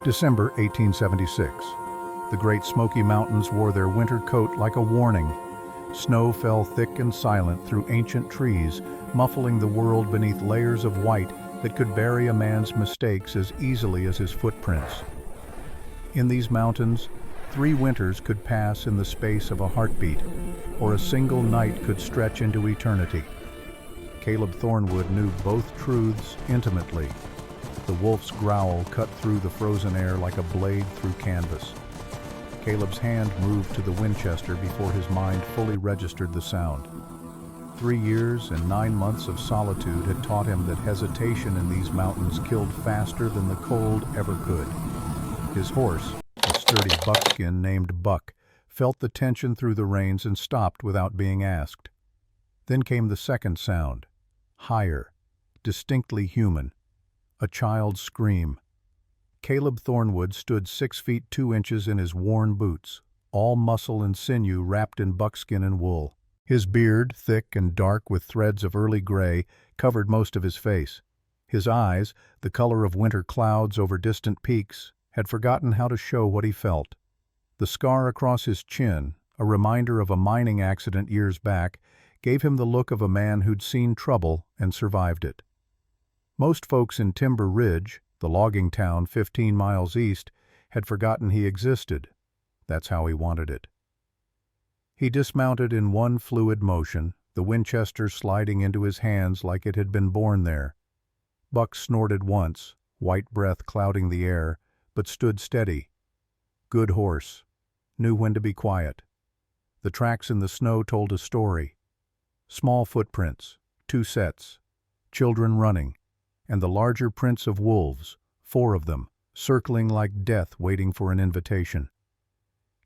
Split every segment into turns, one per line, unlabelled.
December 1876. The Great Smoky Mountains wore their winter coat like a warning. Snow fell thick and silent through ancient trees, muffling the world beneath layers of white that could bury a man's mistakes as easily as his footprints. In these mountains, 3 winters could pass in the space of a heartbeat, or a single night could stretch into eternity. Caleb Thornwood knew both truths intimately. The wolf's growl cut through the frozen air like a blade through canvas. Caleb's hand moved to the Winchester before his mind fully registered the sound. 3 years and 9 months of solitude had taught him that hesitation in these mountains killed faster than the cold ever could. His horse, a sturdy buckskin named Buck, felt the tension through the reins and stopped without being asked. Then came the second sound, higher, distinctly human. A child's scream. Caleb Thornwood stood 6 feet 2 inches in his worn boots, all muscle and sinew wrapped in buckskin and wool. His beard, thick and dark with threads of early gray, covered most of his face. His eyes, the color of winter clouds over distant peaks, had forgotten how to show what he felt. The scar across his chin, a reminder of a mining accident years back, gave him the look of a man who'd seen trouble and survived it. Most folks in Timber Ridge, the logging town 15 miles east, had forgotten he existed. That's how he wanted it. He dismounted in one fluid motion, the Winchester sliding into his hands like it had been born there. Buck snorted once, white breath clouding the air, but stood steady. Good horse. Knew when to be quiet. The tracks in the snow told a story. Small footprints, 2 sets, children running, and the larger prints of wolves, 4 of them, circling like death waiting for an invitation.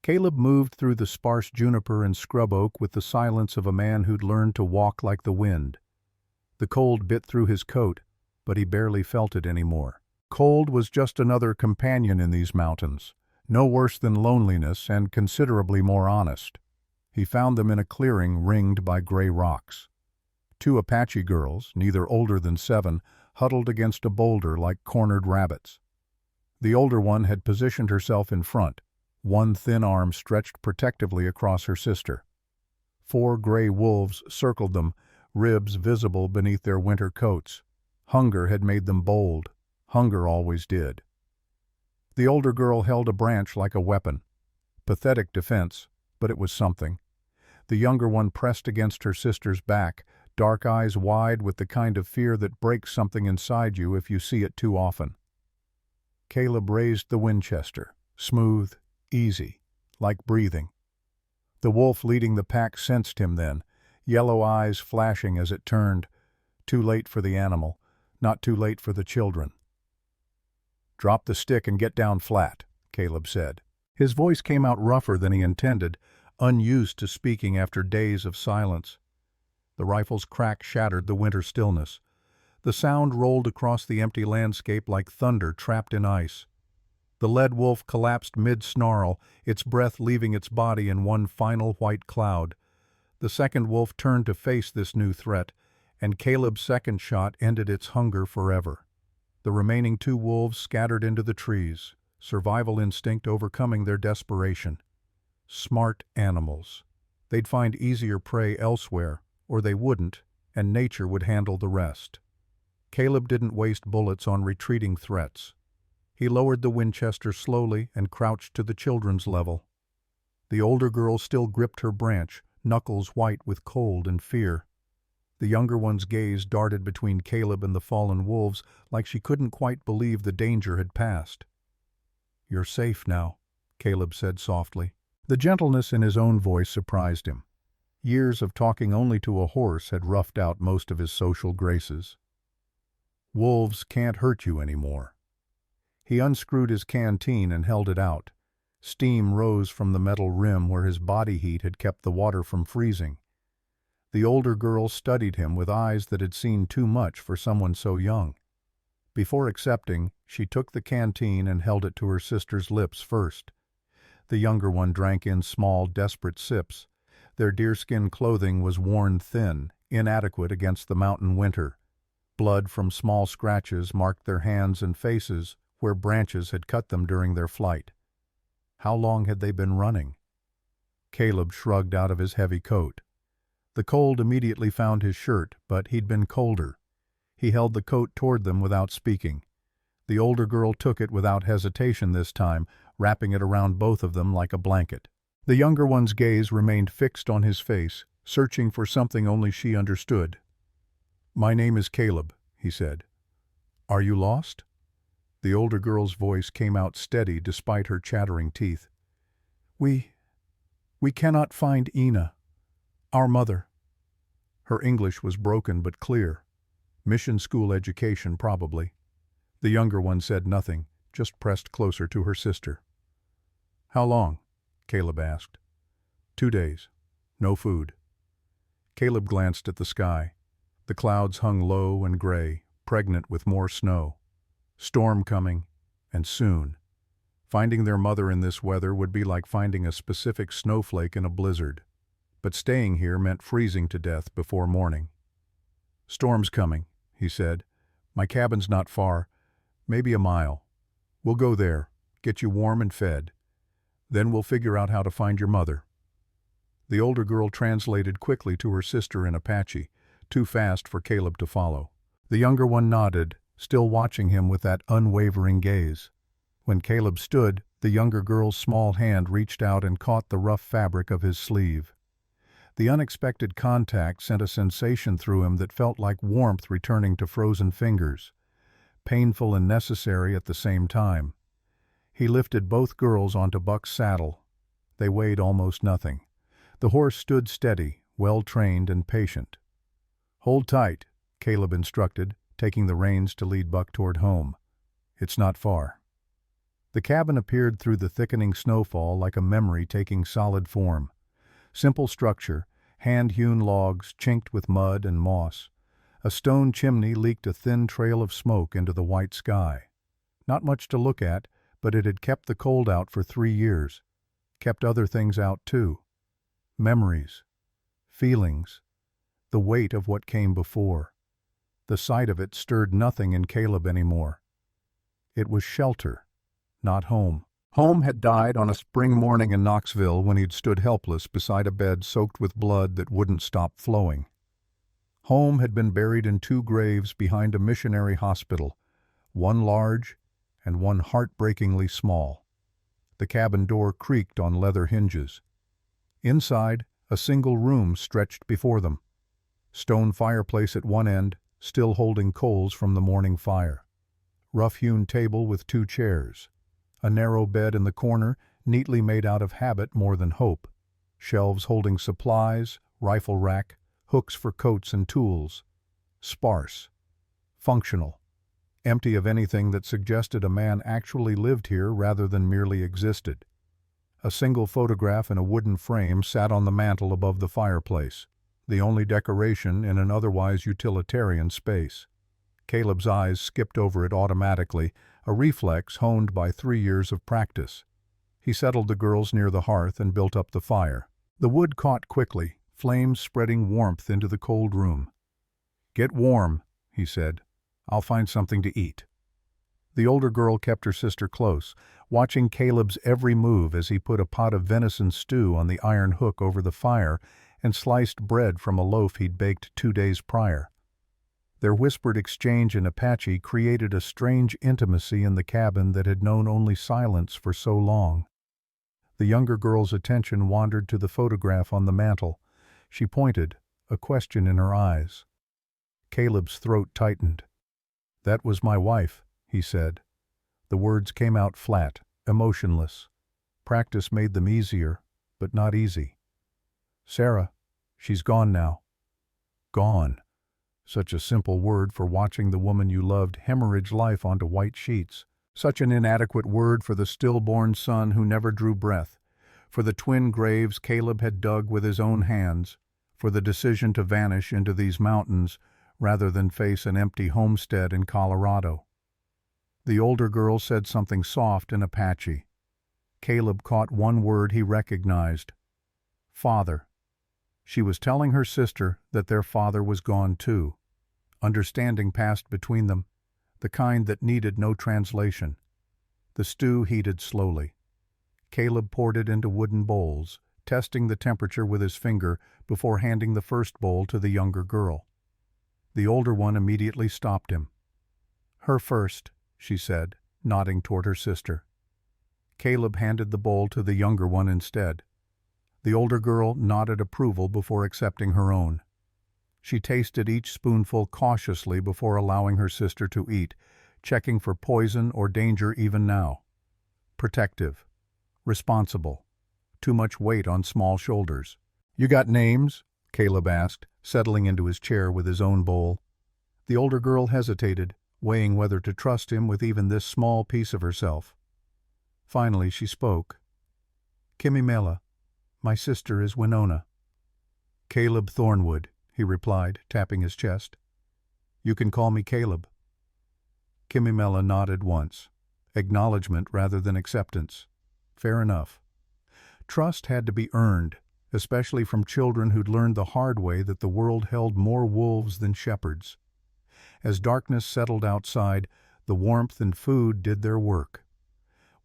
Caleb moved through the sparse juniper and scrub oak with the silence of a man who'd learned to walk like the wind. The cold bit through his coat, but he barely felt it anymore. Cold was just another companion in these mountains, no worse than loneliness and considerably more honest. He found them in a clearing ringed by gray rocks. 2 Apache girls, neither older than 7, huddled against a boulder like cornered rabbits. The older one had positioned herself in front, one thin arm stretched protectively across her sister. 4 gray wolves circled them, ribs visible beneath their winter coats. Hunger had made them bold. Hunger always did. The older girl held a branch like a weapon. Pathetic defense, but it was something. The younger one pressed against her sister's back, dark eyes wide with the kind of fear that breaks something inside you if you see it too often. Caleb raised the Winchester, smooth, easy, like breathing. The wolf leading the pack sensed him then, yellow eyes flashing as it turned. Too late for the animal, not too late for the children. "Drop the stick and get down flat," Caleb said. His voice came out rougher than he intended, unused to speaking after days of silence. The rifle's crack shattered the winter stillness. The sound rolled across the empty landscape like thunder trapped in ice. The lead wolf collapsed mid-snarl, its breath leaving its body in one final white cloud. The second wolf turned to face this new threat, and Caleb's second shot ended its hunger forever. The remaining 2 wolves scattered into the trees, survival instinct overcoming their desperation. Smart animals. They'd find easier prey elsewhere, or they wouldn't, and nature would handle the rest. Caleb didn't waste bullets on retreating threats. He lowered the Winchester slowly and crouched to the children's level. The older girl still gripped her branch, knuckles white with cold and fear. The younger one's gaze darted between Caleb and the fallen wolves like she couldn't quite believe the danger had passed. "You're safe now," Caleb said softly. The gentleness in his own voice surprised him. Years of talking only to a horse had roughed out most of his social graces. "Wolves can't hurt you anymore." He unscrewed his canteen and held it out. Steam rose from the metal rim where his body heat had kept the water from freezing. The older girl studied him with eyes that had seen too much for someone so young. Before accepting, she took the canteen and held it to her sister's lips first. The younger one drank in small, desperate sips. Their deerskin clothing was worn thin, inadequate against the mountain winter. Blood from small scratches marked their hands and faces, where branches had cut them during their flight. How long had they been running? Caleb shrugged out of his heavy coat. The cold immediately found his shirt, but he'd been colder. He held the coat toward them without speaking. The older girl took it without hesitation this time, wrapping it around both of them like a blanket. The younger one's gaze remained fixed on his face, searching for something only she understood. "My name is Caleb," he said. "Are you lost?" The older girl's voice came out steady despite her chattering teeth. We cannot find Ina, our mother." Her English was broken but clear. Mission school education, probably. The younger one said nothing, just pressed closer to her sister. "How long?" Caleb asked. 2 days. No food." Caleb glanced at the sky. The clouds hung low and gray, pregnant with more snow. Storm coming, and soon. Finding their mother in this weather would be like finding a specific snowflake in a blizzard. But staying here meant freezing to death before morning. "Storm's coming," he said. "My cabin's not far, maybe a mile. We'll go there, get you warm and fed. Then we'll figure out how to find your mother." The older girl translated quickly to her sister in Apache, too fast for Caleb to follow. The younger one nodded, still watching him with that unwavering gaze. When Caleb stood, the younger girl's small hand reached out and caught the rough fabric of his sleeve. The unexpected contact sent a sensation through him that felt like warmth returning to frozen fingers, painful and necessary at the same time. He lifted both girls onto Buck's saddle. They weighed almost nothing. The horse stood steady, well-trained and patient. "Hold tight," Caleb instructed, taking the reins to lead Buck toward home. "It's not far." The cabin appeared through the thickening snowfall like a memory taking solid form. Simple structure, hand-hewn logs chinked with mud and moss. A stone chimney leaked a thin trail of smoke into the white sky. Not much to look at, but it had kept the cold out for 3 years. Kept other things out too. Memories. Feelings. The weight of what came before. The sight of it stirred nothing in Caleb anymore. It was shelter, not home. Home had died on a spring morning in Knoxville when he'd stood helpless beside a bed soaked with blood that wouldn't stop flowing. Home had been buried in 2 graves behind a missionary hospital, one large and one heartbreakingly small. The cabin door creaked on leather hinges. Inside, a single room stretched before them. Stone fireplace at one end, still holding coals from the morning fire. Rough-hewn table with 2 chairs. A narrow bed in the corner, neatly made out of habit more than hope. Shelves holding supplies, rifle rack, hooks for coats and tools. Sparse. Functional. Empty of anything that suggested a man actually lived here rather than merely existed. A single photograph in a wooden frame sat on the mantel above the fireplace, the only decoration in an otherwise utilitarian space. Caleb's eyes skipped over it automatically, a reflex honed by 3 years of practice. He settled the girls near the hearth and built up the fire. The wood caught quickly, flames spreading warmth into the cold room. "Get warm," he said. "I'll find something to eat." The older girl kept her sister close, watching Caleb's every move as he put a pot of venison stew on the iron hook over the fire and sliced bread from a loaf he'd baked 2 days prior. Their whispered exchange in Apache created a strange intimacy in the cabin that had known only silence for so long. The younger girl's attention wandered to the photograph on the mantel. She pointed, a question in her eyes. Caleb's throat tightened. "That was my wife," he said. The words came out flat, emotionless. Practice made them easier, but not easy. "Sarah, she's gone now." Gone. Such a simple word for watching the woman you loved hemorrhage life onto white sheets. Such an inadequate word for the stillborn son who never drew breath, for the twin graves Caleb had dug with his own hands, for the decision to vanish into these mountains rather than face an empty homestead in Colorado. The older girl said something soft in Apache. Caleb caught one word he recognized. Father. She was telling her sister that their father was gone too. Understanding passed between them, the kind that needed no translation. The stew heated slowly. Caleb poured it into wooden bowls, testing the temperature with his finger before handing the first bowl to the younger girl. The older one immediately stopped him. "Her first," she said, nodding toward her sister. Caleb handed the bowl to the younger one instead. The older girl nodded approval before accepting her own. She tasted each spoonful cautiously before allowing her sister to eat, checking for poison or danger even now. Protective. Responsible. Too much weight on small shoulders. "You got names?" Caleb asked, settling into his chair with his own bowl. The older girl hesitated, weighing whether to trust him with even this small piece of herself. Finally she spoke. "Kimimela. My sister is Winona." "Caleb Thornwood," he replied, tapping his chest. "You can call me Caleb." Kimimela nodded once. Acknowledgement rather than acceptance. Fair enough. Trust had to be earned, especially from children who'd learned the hard way that the world held more wolves than shepherds. As darkness settled outside, the warmth and food did their work.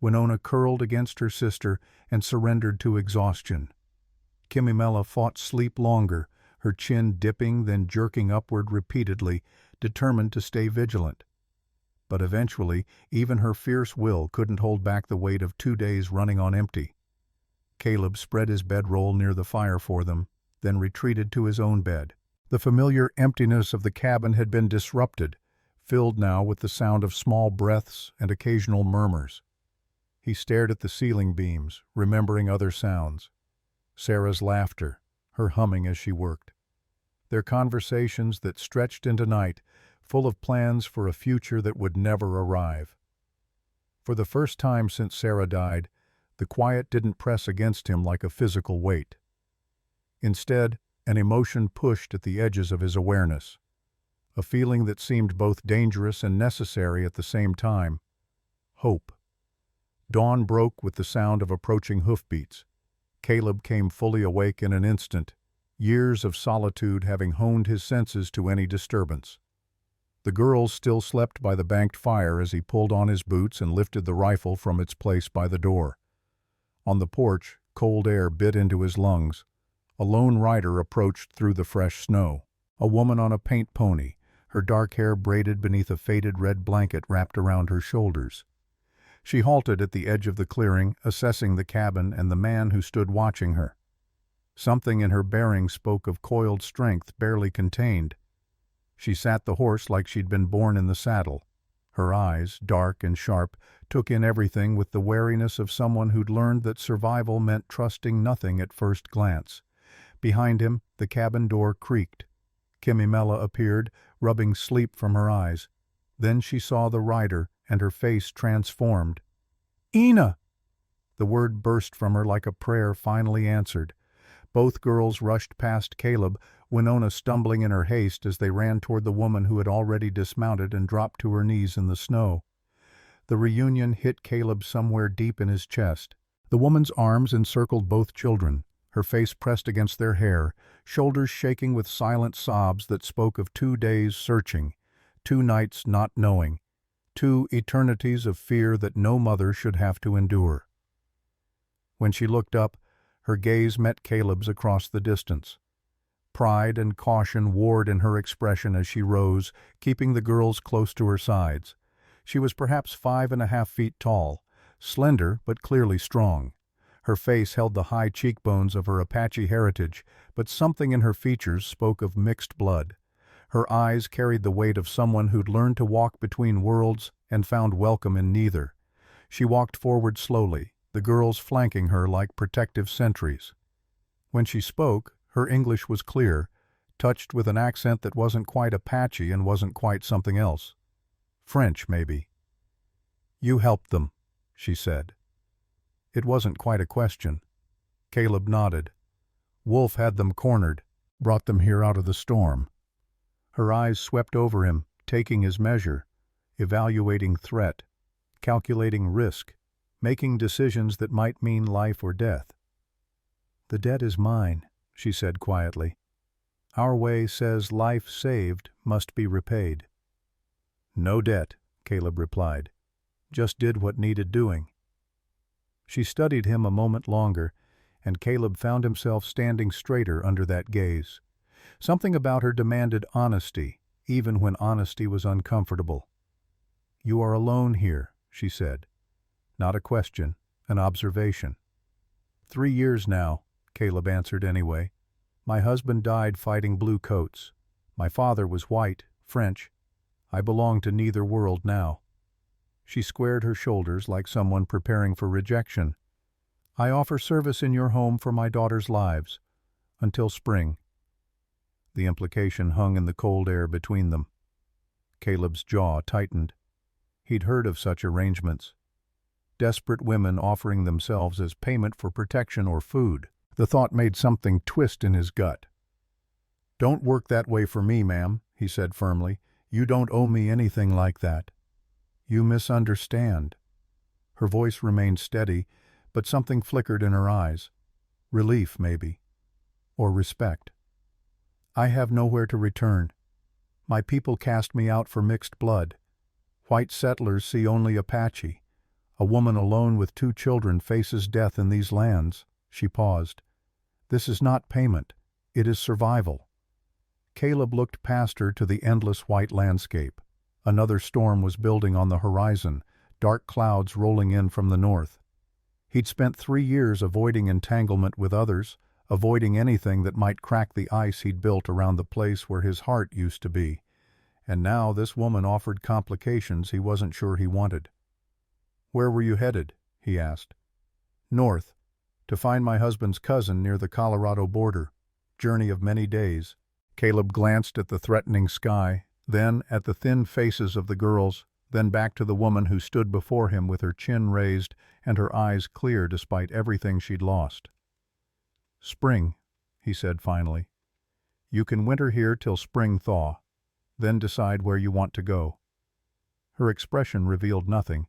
Winona curled against her sister and surrendered to exhaustion. Kimimela fought sleep longer, her chin dipping then jerking upward repeatedly, determined to stay vigilant. But eventually, even her fierce will couldn't hold back the weight of 2 days running on empty. Caleb spread his bedroll near the fire for them, then retreated to his own bed. The familiar emptiness of the cabin had been disrupted, filled now with the sound of small breaths and occasional murmurs. He stared at the ceiling beams, remembering other sounds. Sarah's laughter, her humming as she worked. Their conversations that stretched into night, full of plans for a future that would never arrive. For the first time since Sarah died, the quiet didn't press against him like a physical weight. Instead, an emotion pushed at the edges of his awareness. A feeling that seemed both dangerous and necessary at the same time. Hope. Dawn broke with the sound of approaching hoofbeats. Caleb came fully awake in an instant, years of solitude having honed his senses to any disturbance. The girls still slept by the banked fire as he pulled on his boots and lifted the rifle from its place by the door. On the porch, cold air bit into his lungs. A lone rider approached through the fresh snow. A woman on a paint pony, her dark hair braided beneath a faded red blanket wrapped around her shoulders. She halted at the edge of the clearing, assessing the cabin and the man who stood watching her. Something in her bearing spoke of coiled strength barely contained. She sat the horse like she'd been born in the saddle. Her eyes, dark and sharp, took in everything with the wariness of someone who'd learned that survival meant trusting nothing at first glance. Behind him, the cabin door creaked. Kimimela appeared, rubbing sleep from her eyes. Then she saw the rider, and her face transformed. "Ina!" The word burst from her like a prayer finally answered. Both girls rushed past Caleb, Winona stumbling in her haste as they ran toward the woman who had already dismounted and dropped to her knees in the snow. The reunion hit Caleb somewhere deep in his chest. The woman's arms encircled both children, her face pressed against their hair, shoulders shaking with silent sobs that spoke of 2 days searching, 2 nights not knowing, 2 eternities of fear that no mother should have to endure. When she looked up, her gaze met Caleb's across the distance. Pride and caution warred in her expression as she rose, keeping the girls close to her sides. She was perhaps 5.5 feet tall, slender but clearly strong. Her face held the high cheekbones of her Apache heritage, but something in her features spoke of mixed blood. Her eyes carried the weight of someone who'd learned to walk between worlds and found welcome in neither. She walked forward slowly, the girls flanking her like protective sentries. When she spoke, her English was clear, touched with an accent that wasn't quite Apache and wasn't quite something else. French, maybe. "You helped them," she said. It wasn't quite a question. Caleb nodded. Wolf had them cornered, brought them here out of the storm. Her eyes swept over him, taking his measure, evaluating threat, calculating risk, making decisions that might mean life or death. "The debt is mine," she said quietly. "Our way says life saved must be repaid." "No debt," Caleb replied. just did what needed doing. She studied him a moment longer, and Caleb found himself standing straighter under that gaze. Something about her demanded honesty, even when honesty was uncomfortable. "You are alone here," she said. Not a question, an observation. 3 years now, Caleb answered anyway. "My husband died fighting blue coats. My father was white, French. I belong to neither world now." She squared her shoulders like someone preparing for rejection. "I offer service in your home for my daughters' lives. Until spring." The implication hung in the cold air between them. Caleb's jaw tightened. He'd heard of such arrangements. Desperate women offering themselves as payment for protection or food. The thought made something twist in his gut. "Don't work that way for me, ma'am," he said firmly. "You don't owe me anything like that." "You misunderstand." Her voice remained steady, but something flickered in her eyes. Relief, maybe. Or respect. "I have nowhere to return. My people cast me out for mixed blood. White settlers see only Apache. A woman alone with 2 children faces death in these lands." She paused. "This is not payment. It is survival." Caleb looked past her to the endless white landscape. Another storm was building on the horizon, dark clouds rolling in from the north. He'd spent 3 years avoiding entanglement with others, avoiding anything that might crack the ice he'd built around the place where his heart used to be. And now this woman offered complications he wasn't sure he wanted. "Where were you headed?" he asked. "North, to find my husband's cousin near the Colorado border. Journey of many days." Caleb glanced at the threatening sky, then at the thin faces of the girls, then back to the woman who stood before him with her chin raised and her eyes clear despite everything she'd lost. "Spring," he said finally. "You can winter here till spring thaw, then decide where you want to go." Her expression revealed nothing,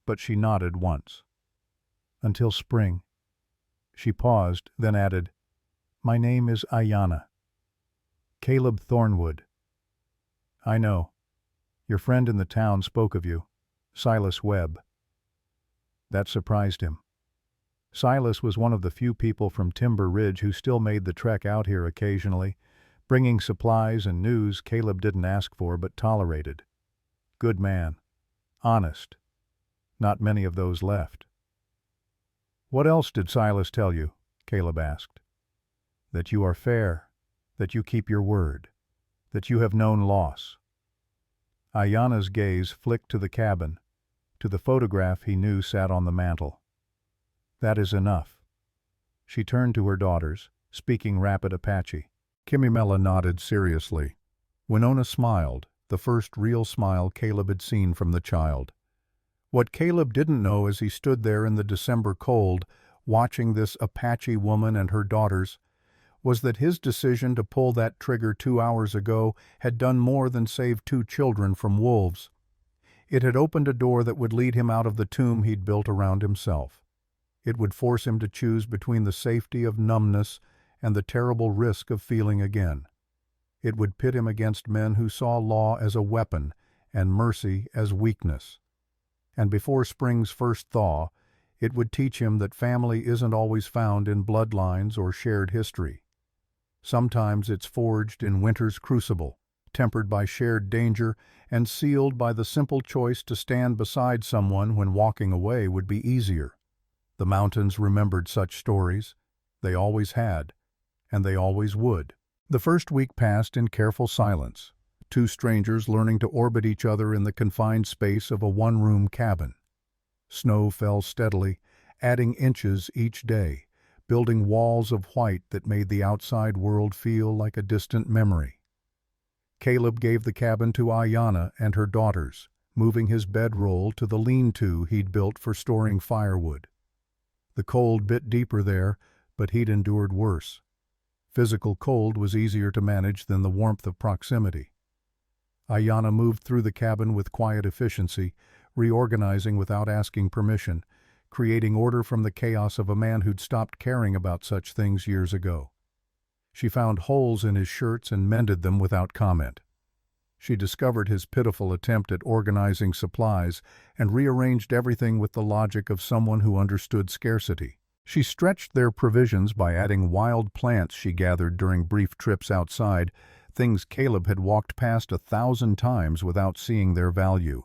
but she nodded once. "Until spring." She paused, then added, "My name is Ayanna." "Caleb Thornwood." "I know. Your friend in the town spoke of you. Silas Webb." That surprised him. Silas was one of the few people from Timber Ridge who still made the trek out here occasionally, bringing supplies and news Caleb didn't ask for but tolerated. Good man. Honest. Not many of those left. "What else did Silas tell you?" Caleb asked. "That you are fair, that you keep your word, that you have known loss." Ayanna's gaze flicked to the cabin, to the photograph he knew sat on the mantel. "That is enough." She turned to her daughters, speaking rapid Apache. Kimimela nodded seriously. Winona smiled, the first real smile Caleb had seen from the child. What Caleb didn't know as he stood there in the December cold, watching this Apache woman and her daughters, was that his decision to pull that trigger 2 hours ago had done more than save 2 children from wolves. It had opened a door that would lead him out of the tomb he'd built around himself. It would force him to choose between the safety of numbness and the terrible risk of feeling again. It would pit him against men who saw law as a weapon and mercy as weakness. And before spring's first thaw, it would teach him that family isn't always found in bloodlines or shared history. Sometimes it's forged in winter's crucible, tempered by shared danger and sealed by the simple choice to stand beside someone when walking away would be easier. The mountains remembered such stories. They always had, and they always would. The first week passed in careful silence, 2 strangers learning to orbit each other in the confined space of a one-room cabin. Snow fell steadily, adding inches each day, building walls of white that made the outside world feel like a distant memory. Caleb gave the cabin to Ayanna and her daughters, moving his bedroll to the lean-to he'd built for storing firewood. The cold bit deeper there, but he'd endured worse. Physical cold was easier to manage than the warmth of proximity. Ayanna moved through the cabin with quiet efficiency, reorganizing without asking permission, creating order from the chaos of a man who'd stopped caring about such things years ago. She found holes in his shirts and mended them without comment. She discovered his pitiful attempt at organizing supplies and rearranged everything with the logic of someone who understood scarcity. She stretched their provisions by adding wild plants she gathered during brief trips outside, things Caleb had walked past 1,000 times without seeing their value.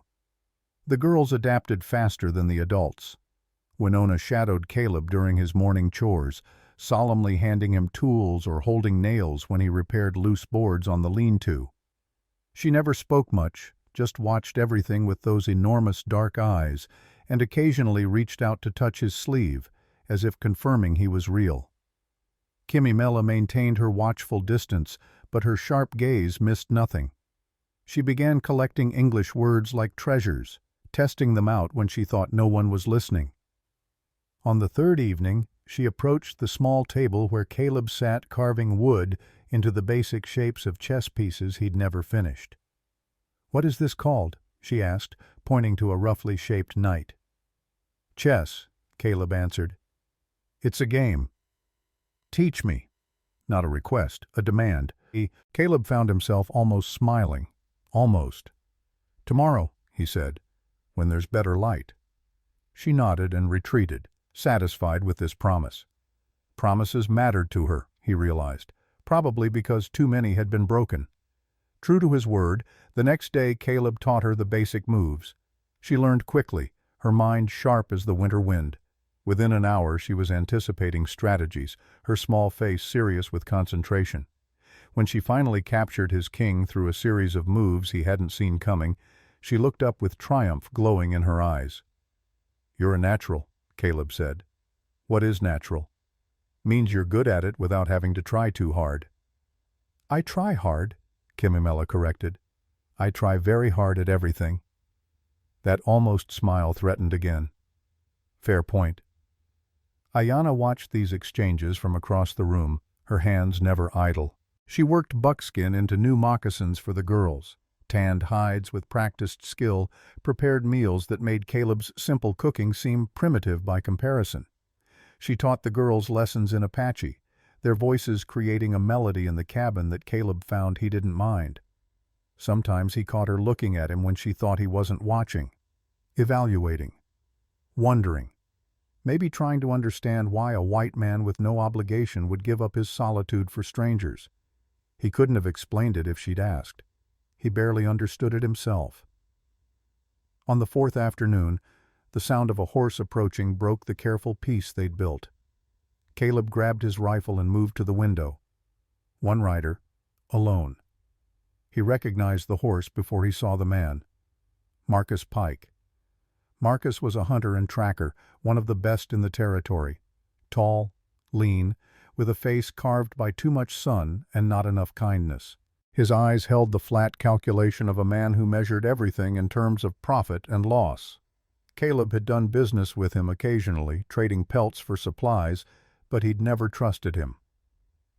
The girls adapted faster than the adults. Winona shadowed Caleb during his morning chores, solemnly handing him tools or holding nails when he repaired loose boards on the lean-to. She never spoke much, just watched everything with those enormous dark eyes, and occasionally reached out to touch his sleeve, as if confirming he was real. Kimimela maintained her watchful distance, but her sharp gaze missed nothing. She began collecting English words like treasures, testing them out when she thought no one was listening. On the third evening, she approached the small table where Caleb sat carving wood into the basic shapes of chess pieces he'd never finished. "What is this called?" she asked, pointing to a roughly shaped knight. "Chess," Caleb answered. "It's a game." "Teach me." Not a request, a demand. Caleb found himself almost smiling. Almost. "Tomorrow," he said, "when there's better light." She nodded and retreated, satisfied with this promise. Promises mattered to her, he realized, probably because too many had been broken. True to his word, the next day Caleb taught her the basic moves. She learned quickly, her mind sharp as the winter wind. Within an hour she was anticipating strategies, her small face serious with concentration. When she finally captured his king through a series of moves he hadn't seen coming, she looked up with triumph glowing in her eyes. "You're a natural," Caleb said. "What is natural?" "Means you're good at it without having to try too hard." "I try hard," Kimimela corrected. "I try very hard at everything." That almost smile threatened again. Fair point. Ayana watched these exchanges from across the room, her hands never idle. She worked buckskin into new moccasins for the girls, tanned hides with practiced skill, prepared meals that made Caleb's simple cooking seem primitive by comparison. She taught the girls lessons in Apache, their voices creating a melody in the cabin that Caleb found he didn't mind. Sometimes he caught her looking at him when she thought he wasn't watching, evaluating, wondering, maybe trying to understand why a white man with no obligation would give up his solitude for strangers. He couldn't have explained it if she'd asked. He barely understood it himself. On the fourth afternoon, the sound of a horse approaching broke the careful peace they'd built. Caleb grabbed his rifle and moved to the window. One rider, alone. He recognized the horse before he saw the man. Marcus Pike. Marcus was a hunter and tracker, one of the best in the territory. Tall, lean, with a face carved by too much sun and not enough kindness. His eyes held the flat calculation of a man who measured everything in terms of profit and loss. Caleb had done business with him occasionally, trading pelts for supplies, but he'd never trusted him.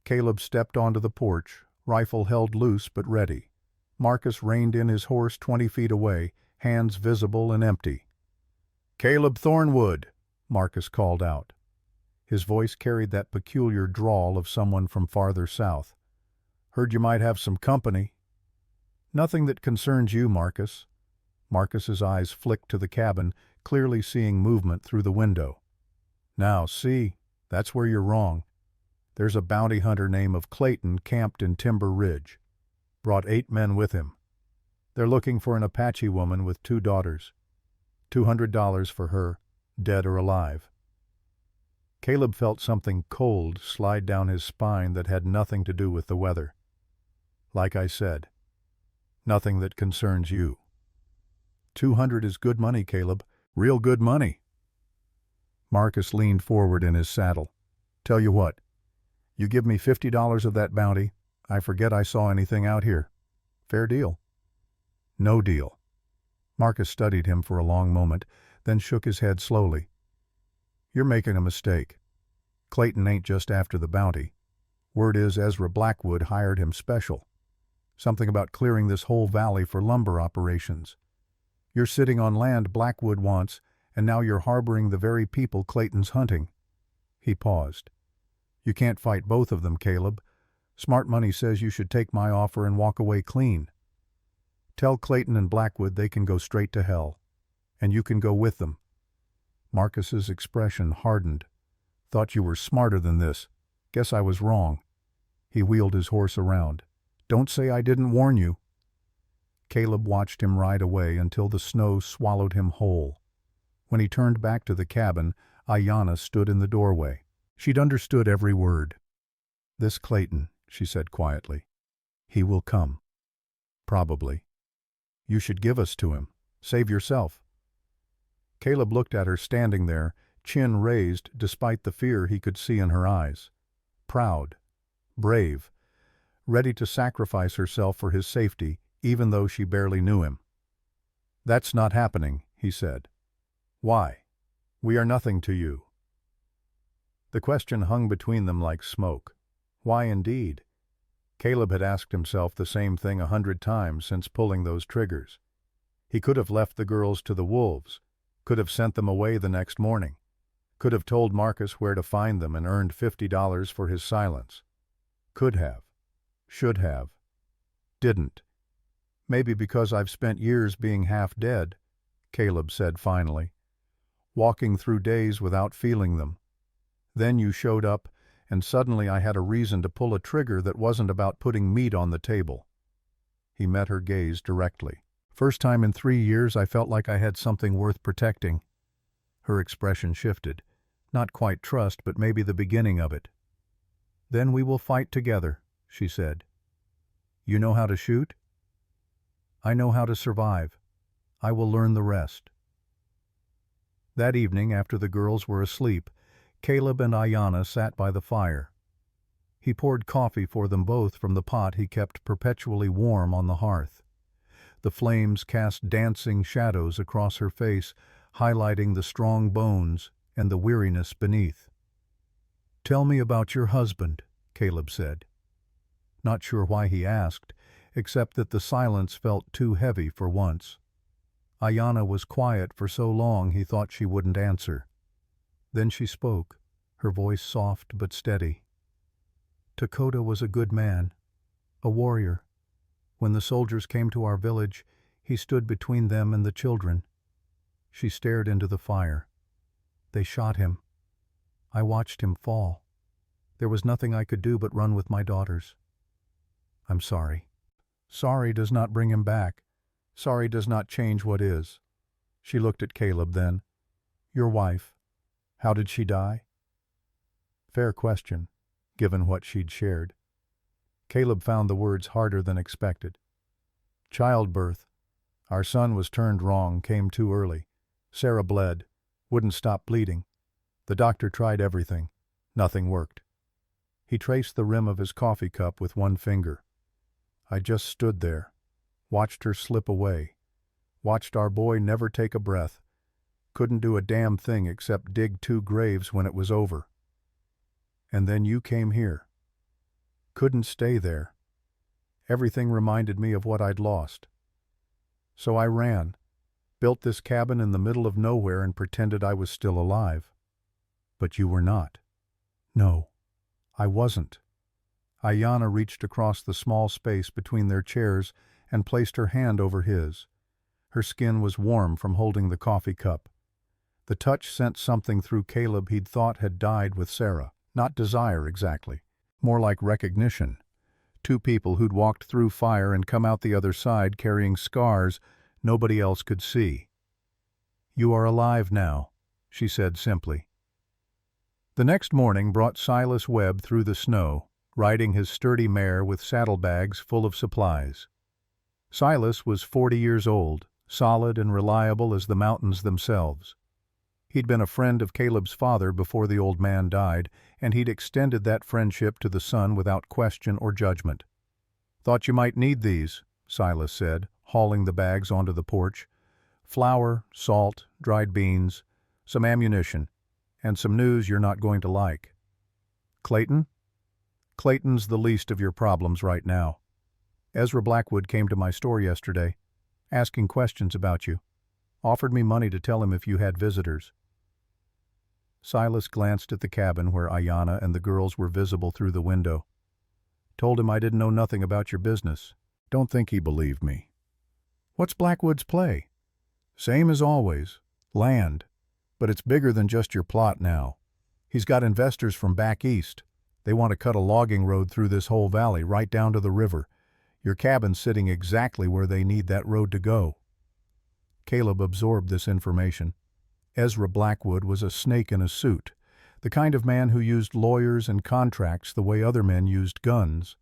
Caleb stepped onto the porch, rifle held loose but ready. Marcus reined in his horse 20 feet away, hands visible and empty. "Caleb Thornwood," Marcus called out. His voice carried that peculiar drawl of someone from farther south. "Heard you might have some company." "Nothing that concerns you, Marcus." Marcus's eyes flicked to the cabin, clearly seeing movement through the window. "Now, see, that's where you're wrong. There's a bounty hunter named of Clayton camped in Timber Ridge. Brought 8 men with him. They're looking for an Apache woman with 2 daughters. $200 for her, dead or alive." Caleb felt something cold slide down his spine that had nothing to do with the weather. "Like I said, nothing that concerns you." "200 is good money, Caleb. Real good money." Marcus leaned forward in his saddle. "Tell you what, you give me $50 of that bounty, I forget I saw anything out here. Fair deal?" "No deal." Marcus studied him for a long moment, then shook his head slowly. "You're making a mistake. Clayton ain't just after the bounty. Word is Ezra Blackwood hired him special. Something about clearing this whole valley for lumber operations. You're sitting on land Blackwood wants, and now you're harboring the very people Clayton's hunting." He paused. "You can't fight both of them, Caleb. Smart money says you should take my offer and walk away clean." Tell Clayton and Blackwood they can go straight to hell. And you can go with them." Marcus's expression hardened. "Thought you were smarter than this. Guess I was wrong." He wheeled his horse around. "Don't say I didn't warn you." Caleb watched him ride away until the snow swallowed him whole. When he turned back to the cabin, Ayanna stood in the doorway. She'd understood every word. "This Clayton," she said quietly. "He will come. Probably. You should give us to him. Save yourself." Caleb looked at her standing there, chin raised despite the fear he could see in her eyes. Proud, brave, ready to sacrifice herself for his safety, even though she barely knew him. "That's not happening," he said. "Why? We are nothing to you." The question hung between them like smoke. Why indeed? Caleb had asked himself the same thing 100 times since pulling those triggers. He could have left the girls to the wolves, could have sent them away the next morning, could have told Marcus where to find them and earned $50 for his silence. Could have. Should have. Didn't. "Maybe because I've spent years being half dead," Caleb said finally, "walking through days without feeling them. Then you showed up, and suddenly I had a reason to pull a trigger that wasn't about putting meat on the table." He met her gaze directly. "First time in 3 years I felt like I had something worth protecting." Her expression shifted. Not quite trust, but maybe the beginning of it. "Then we will fight together," she said. "You know how to shoot?" "I know how to survive. I will learn the rest." That evening, after the girls were asleep, Caleb and Ayanna sat by the fire. He poured coffee for them both from the pot he kept perpetually warm on the hearth. The flames cast dancing shadows across her face, highlighting the strong bones and the weariness beneath. "Tell me about your husband," Caleb said. Not sure why he asked, except that the silence felt too heavy for once. Ayanna was quiet for so long he thought she wouldn't answer. Then she spoke, her voice soft but steady. "Dakota was a good man, a warrior. When the soldiers came to our village, he stood between them and the children." She stared into the fire. "They shot him. I watched him fall. There was nothing I could do but run with my daughters. I'm sorry." "Sorry does not bring him back. Sorry does not change what is." She looked at Caleb then. "Your wife, how did she die?" Fair question, given what she'd shared. Caleb found the words harder than expected. "Childbirth. Our son was turned wrong, came too early. Sarah bled, wouldn't stop bleeding. The doctor tried everything. Nothing worked." He traced the rim of his coffee cup with one finger. "I just stood there, watched her slip away, watched our boy never take a breath, couldn't do a damn thing except dig 2 graves when it was over. And then you came here. Couldn't stay there. Everything reminded me of what I'd lost. So I ran, built this cabin in the middle of nowhere and pretended I was still alive. But you were not." "No, I wasn't." Ayanna reached across the small space between their chairs and placed her hand over his. Her skin was warm from holding the coffee cup. The touch sent something through Caleb he'd thought had died with Sarah. Not desire, exactly. More like recognition. 2 people who'd walked through fire and come out the other side carrying scars nobody else could see. "You are alive now," she said simply. The next morning brought Silas Webb through the snow, riding his sturdy mare with saddlebags full of supplies. Silas was 40 years old, solid and reliable as the mountains themselves. He'd been a friend of Caleb's father before the old man died, and he'd extended that friendship to the son without question or judgment. "Thought you might need these," Silas said, hauling the bags onto the porch. "Flour, salt, dried beans, some ammunition, and some news you're not going to like." "Clayton?" "Clayton's the least of your problems right now. Ezra Blackwood came to my store yesterday, asking questions about you. Offered me money to tell him if you had visitors." Silas glanced at the cabin where Ayanna and the girls were visible through the window. "Told him I didn't know nothing about your business. Don't think he believed me." What's Blackwood's play? Same as always. Land. But it's bigger than just your plot now. He's got investors from back east. They want to cut a logging road through this whole valley, right down to the river. Your cabin's sitting exactly where they need that road to go. Caleb absorbed this information. Ezra Blackwood was a snake in a suit, the kind of man who used lawyers and contracts the way other men used guns.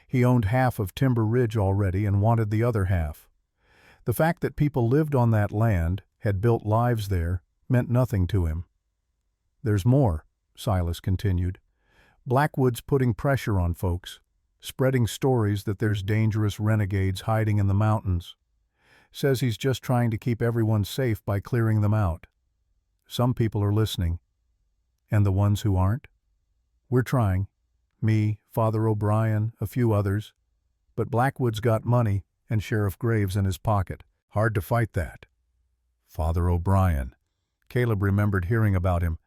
He owned half of Timber Ridge already and wanted the other half. The fact that people lived on that land, had built lives there, meant nothing to him. There's more, Silas continued. Blackwood's putting pressure on folks, spreading stories that there's dangerous renegades hiding in the mountains. Says he's just trying to keep everyone safe by clearing them out. Some people are listening. And the ones who aren't? We're trying. Me, Father O'Brien, a few others. But Blackwood's got money and Sheriff Graves in his pocket. Hard to fight that. Father O'Brien. Caleb remembered hearing about him.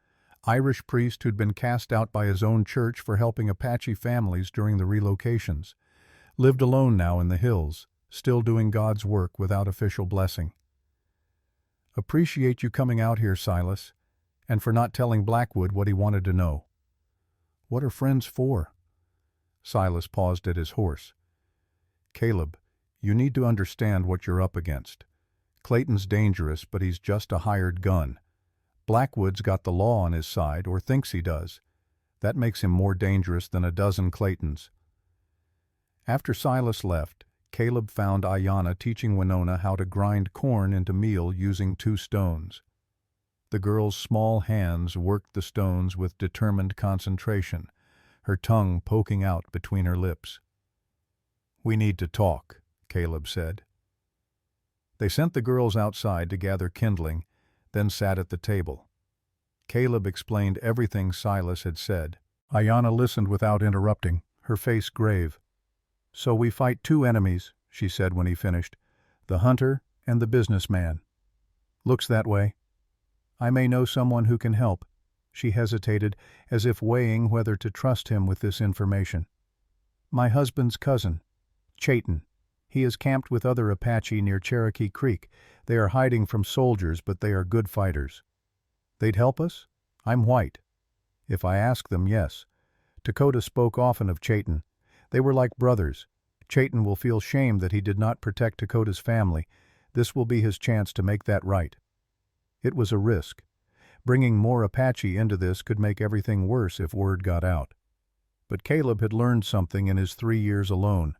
Irish priest who'd been cast out by his own church for helping Apache families during the relocations. Lived alone now in the hills, still doing God's work without official blessing. Appreciate you coming out here, Silas, and for not telling Blackwood what he wanted to know. What are friends for? Silas paused at his horse. Caleb, you need to understand what you're up against. Clayton's dangerous, but he's just a hired gun. Blackwood's got the law on his side, or thinks he does. That makes him more dangerous than a dozen Claytons. After Silas left, Caleb found Ayanna teaching Winona how to grind corn into meal using 2 stones. The girl's small hands worked the stones with determined concentration, her tongue poking out between her lips. We need to talk, Caleb said. They sent the girls outside to gather kindling, then sat at the table. Caleb explained everything Silas had said. Ayanna listened without interrupting, her face grave. So we fight 2 enemies, she said when he finished, the hunter and the businessman. Looks that way. I may know someone who can help. She hesitated, as if weighing whether to trust him with this information. My husband's cousin, Chayton. He is camped with other Apache near Cherokee Creek. They are hiding from soldiers, but they are good fighters. They'd help us? I'm white. If I ask them, yes. Dakota spoke often of Chayton. They were like brothers. Chayton will feel shame that he did not protect Dakota's family. This will be his chance to make that right. It was a risk. Bringing more Apache into this could make everything worse if word got out. But Caleb had learned something in his 3 years alone.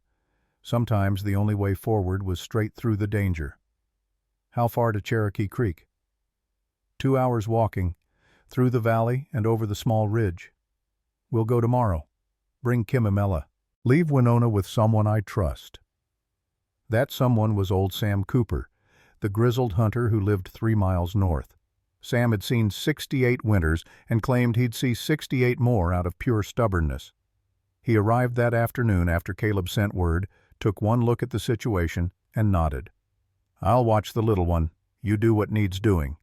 Sometimes the only way forward was straight through the danger. How far to Cherokee Creek? 2 hours walking, through the valley and over the small ridge. We'll go tomorrow. Bring Kimimela. Leave Winona with someone I trust. That someone was old Sam Cooper, the grizzled hunter who lived 3 miles north. Sam had seen 68 winters and claimed he'd see 68 more out of pure stubbornness. He arrived that afternoon after Caleb sent word, took one look at the situation, and nodded. I'll watch the little one. You do what needs doing.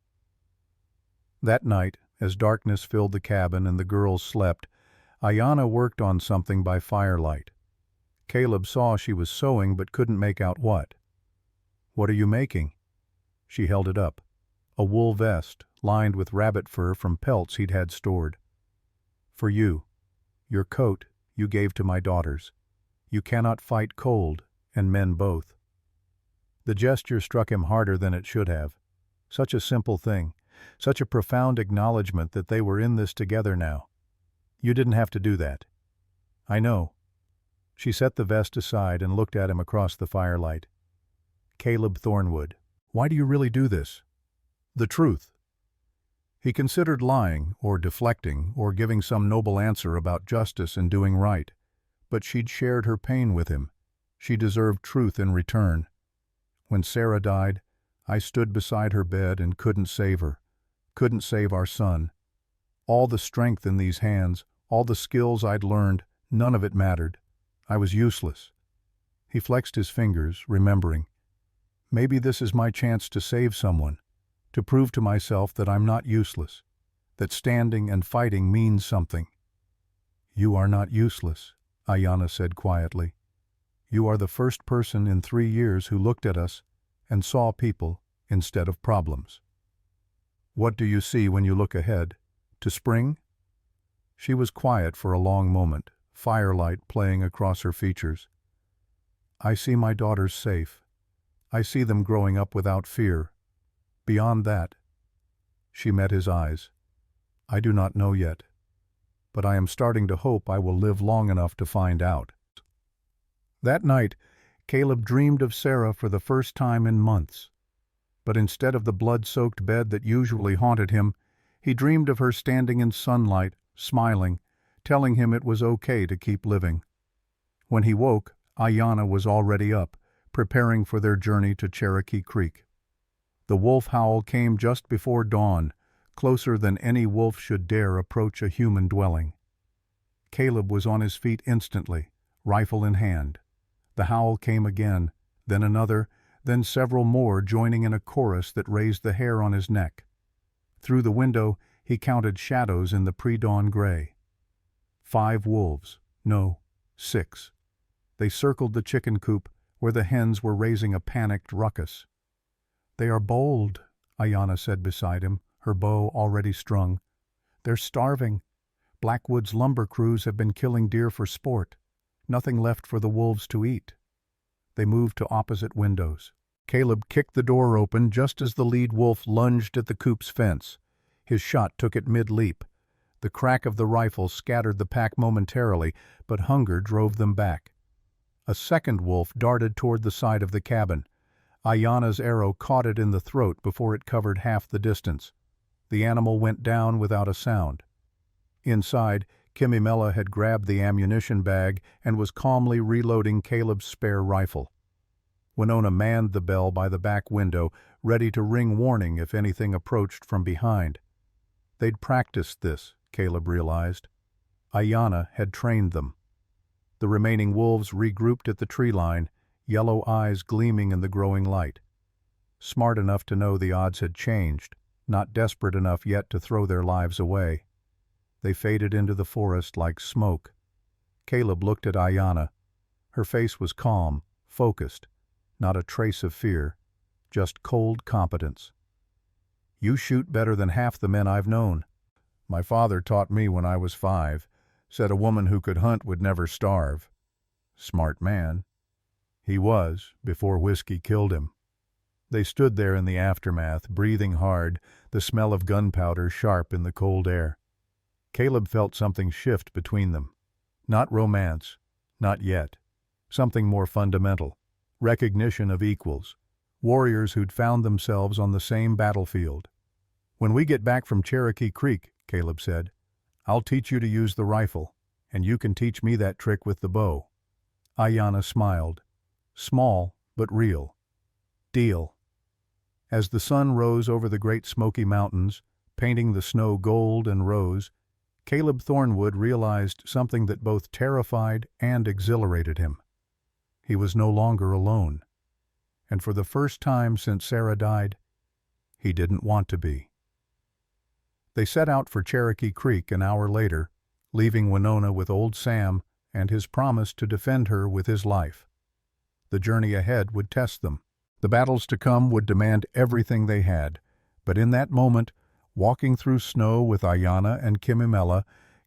That night, as darkness filled the cabin and the girls slept, Ayanna worked on something by firelight. Caleb saw she was sewing but couldn't make out what. What are you making? She held it up. A wool vest, lined with rabbit fur from pelts he'd had stored. For you. Your coat you gave to my daughters. You cannot fight cold, and men both. The gesture struck him harder than it should have. Such a simple thing, such a profound acknowledgement that they were in this together now. You didn't have to do that. I know. She set the vest aside and looked at him across the firelight. Caleb Thornwood, why do you really do this? The truth. He considered lying, or deflecting, or giving some noble answer about justice and doing right. But she'd shared her pain with him. She deserved truth in return. When Sarah died, I stood beside her bed and couldn't save her. Couldn't save our son. All the strength in these hands, all the skills I'd learned, none of it mattered. I was useless. He flexed his fingers, remembering. Maybe this is my chance to save someone, to prove to myself that I'm not useless, that standing and fighting means something. You are not useless, Ayanna said quietly. You are the first person in 3 years who looked at us and saw people instead of problems. "What do you see when you look ahead? To spring?" She was quiet for a long moment, firelight playing across her features. "I see my daughters safe. I see them growing up without fear. Beyond that—" She met his eyes. "I do not know yet, but I am starting to hope I will live long enough to find out." That night, Caleb dreamed of Sarah for the first time in months. But instead of the blood-soaked bed that usually haunted him, he dreamed of her standing in sunlight, smiling, telling him it was okay to keep living. When he woke, Ayanna was already up, preparing for their journey to Cherokee Creek. The wolf howl came just before dawn, closer than any wolf should dare approach a human dwelling. Caleb was on his feet instantly, rifle in hand. The howl came again, then another, then several more joining in a chorus that raised the hair on his neck. Through the window, he counted shadows in the pre-dawn gray. 5 wolves, no, 6. They circled the chicken coop, where the hens were raising a panicked ruckus. "They are bold," Ayanna said beside him, her bow already strung. "They're starving. Blackwood's lumber crews have been killing deer for sport. Nothing left for the wolves to eat." They moved to opposite windows. Caleb kicked the door open just as the lead wolf lunged at the coop's fence. His shot took it mid-leap. The crack of the rifle scattered the pack momentarily, but hunger drove them back. A second wolf darted toward the side of the cabin. Ayanna's arrow caught it in the throat before it covered half the distance. The animal went down without a sound. Inside, Kimimela had grabbed the ammunition bag and was calmly reloading Caleb's spare rifle. Winona manned the bell by the back window, ready to ring warning if anything approached from behind. They'd practiced this, Caleb realized. Ayanna had trained them. The remaining wolves regrouped at the tree line, yellow eyes gleaming in the growing light. Smart enough to know the odds had changed, not desperate enough yet to throw their lives away. They faded into the forest like smoke. Caleb looked at Ayanna. Her face was calm, focused, not a trace of fear, just cold competence. "You shoot better than half the men I've known. My father taught me when I was 5, said a woman who could hunt would never starve." Smart man. He was, before whiskey killed him. They stood there in the aftermath, breathing hard, the smell of gunpowder sharp in the cold air. Caleb felt something shift between them. Not romance, not yet. Something more fundamental. Recognition of equals. Warriors who'd found themselves on the same battlefield. "When we get back from Cherokee Creek," Caleb said, "I'll teach you to use the rifle, and you can teach me that trick with the bow." Ayanna smiled. Small, but real. Deal. As the sun rose over the Great Smoky Mountains, painting the snow gold and rose, Caleb Thornwood realized something that both terrified and exhilarated him. He was no longer alone. And for the first time since Sarah died, he didn't want to be. They set out for Cherokee Creek an hour later, leaving Winona with old Sam and his promise to defend her with his life. The journey ahead would test them. The battles to come would demand everything they had, but in that moment, walking through snow with Ayanna and Kimimela,